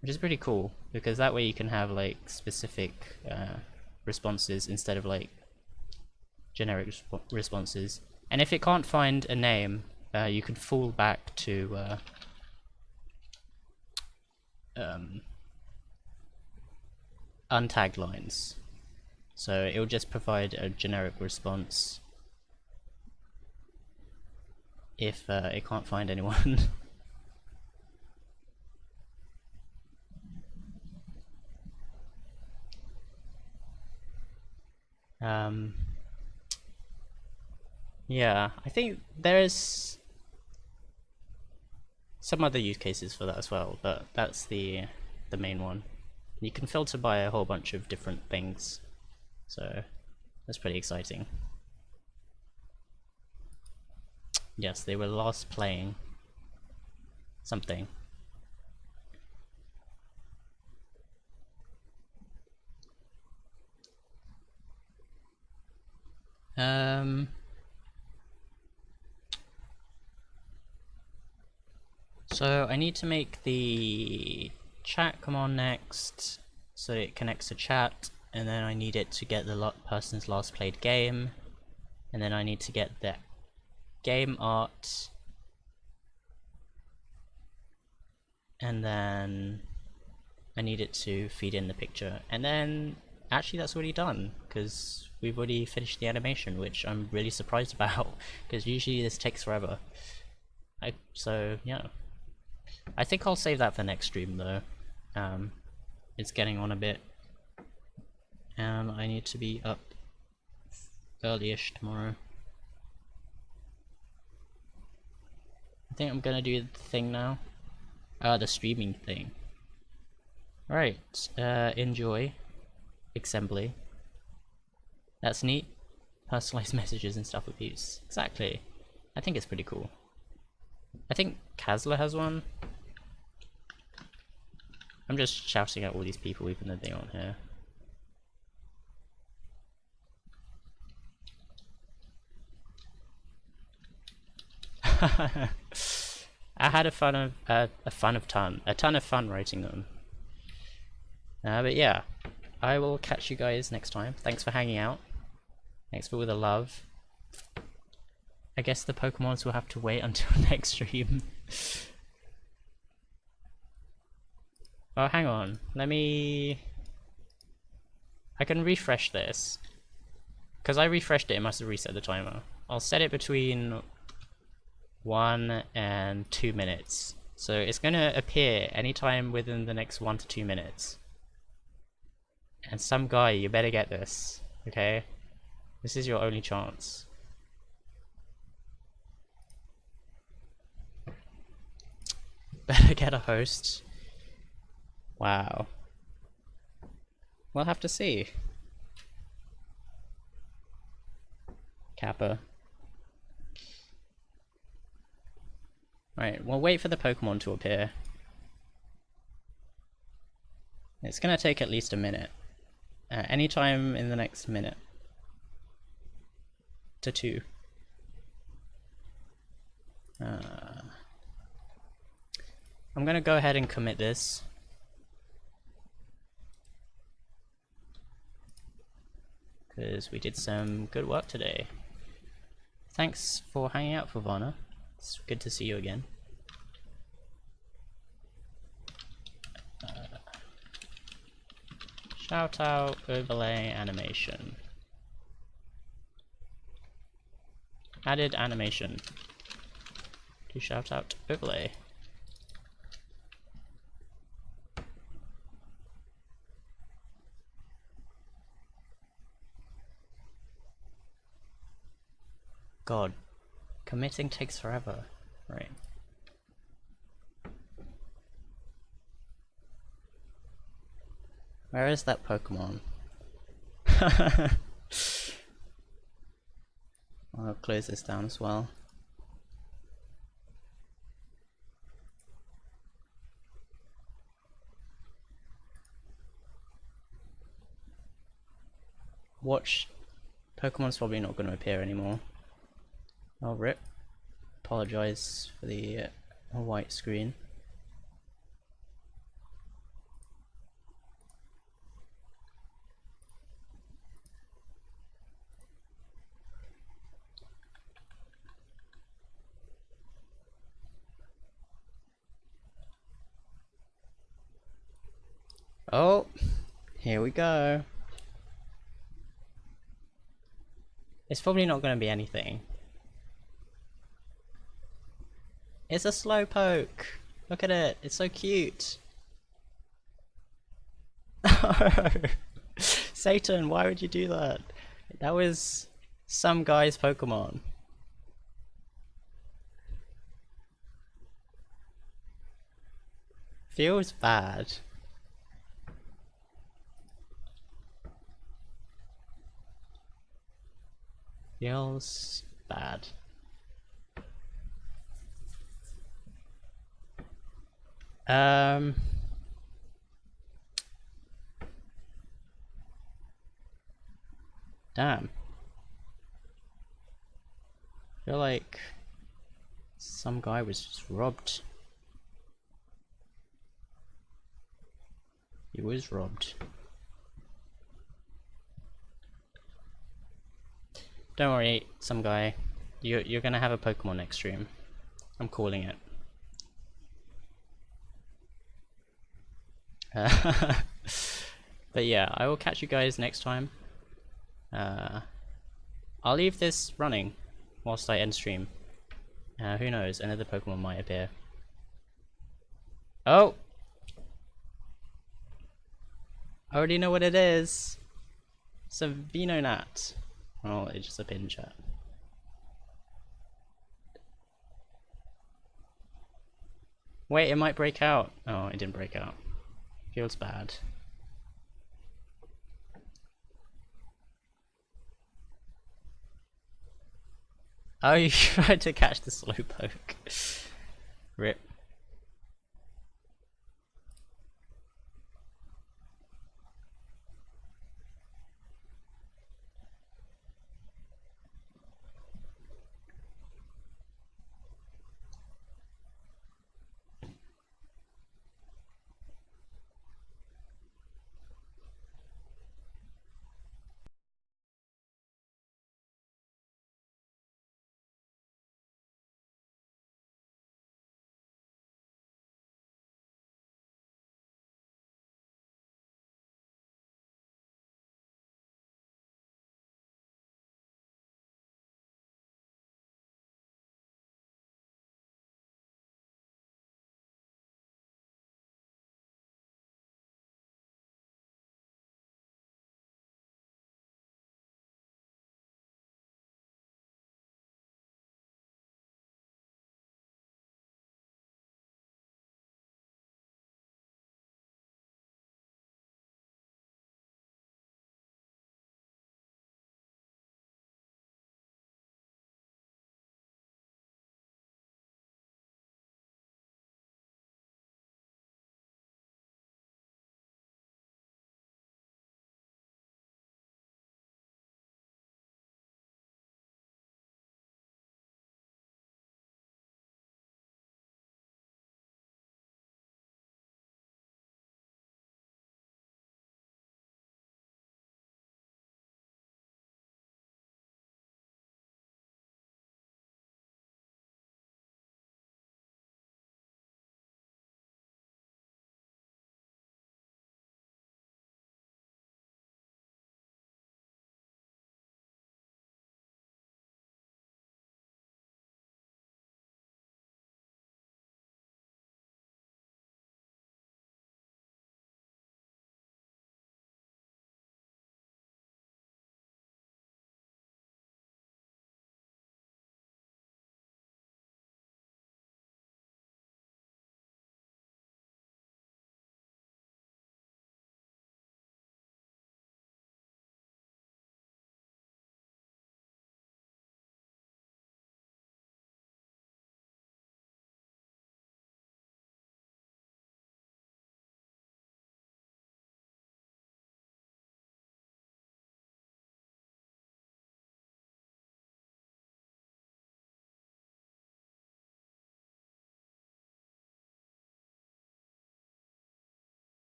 Speaker 1: which is pretty cool because that way you can have like specific responses instead of like generic responses. And if it can't find a name, you can fall back to untagged lines. So it will just provide a generic response if it can't find anyone. Yeah, I think there's some other use cases for that as well, but that's the main one. You can filter by a whole bunch of different things, so that's pretty exciting. Yes, they were last playing something. So I need to make the chat command next, so it connects to chat, and then I need it to get the person's last played game, and then I need to get the game art, and then I need it to feed in the picture, and then actually that's already done because we've already finished the animation, which I'm really surprised about because usually this takes forever. So yeah, I think I'll save that for next stream though. It's getting on a bit, and I need to be up early-ish tomorrow. I think I'm gonna do the thing now. The streaming thing. Right, enjoy assembly. That's neat. Personalized messages and stuff with use. Exactly. I think it's pretty cool. I think Kazla has one. I'm just shouting at all these people even though they aren't here. I had a ton of fun writing them. But yeah, I will catch you guys next time. Thanks for hanging out. Thanks for all the love. I guess the Pokemons will have to wait until next stream. Oh, hang on. I can refresh this. Because I refreshed it, it must have reset the timer. I'll set it between 1 and 2 minutes. So it's gonna appear anytime within the next 1 to 2 minutes. And some guy, you better get this, okay? This is your only chance. Better get a host. Wow. We'll have to see. Kappa. Right, we'll wait for the Pokemon to appear. It's gonna take at least a minute. Anytime in the next minute. To 2. I'm gonna go ahead and commit this. Because we did some good work today. Thanks for hanging out, Favana. It's good to see you again. Shout out overlay animation. Added animation to shout out overlay. God, committing takes forever. Right. Where is that Pokemon? I'll close this down as well. Watch. Pokemon's probably not going to appear anymore. Oh, rip. Apologize for the white screen. Oh, here we go. It's probably not going to be anything. It's a Slowpoke! Look at it, it's so cute! Satan, why would you do that? That was some guy's Pokemon. Feels bad. Feels bad. Damn. I feel like some guy was just robbed. He was robbed. Don't worry, some guy. You're gonna have a Pokemon next stream. I'm calling it. But yeah, I will catch you guys next time. I'll leave this running whilst I end stream. Who knows, another Pokemon might appear. Oh! I already know what it is! It's a Venonat. Oh, it's just a pin chat. Wait, it might break out. Oh, it didn't break out. Feels bad. Oh, you tried to catch the Slowpoke. Rip.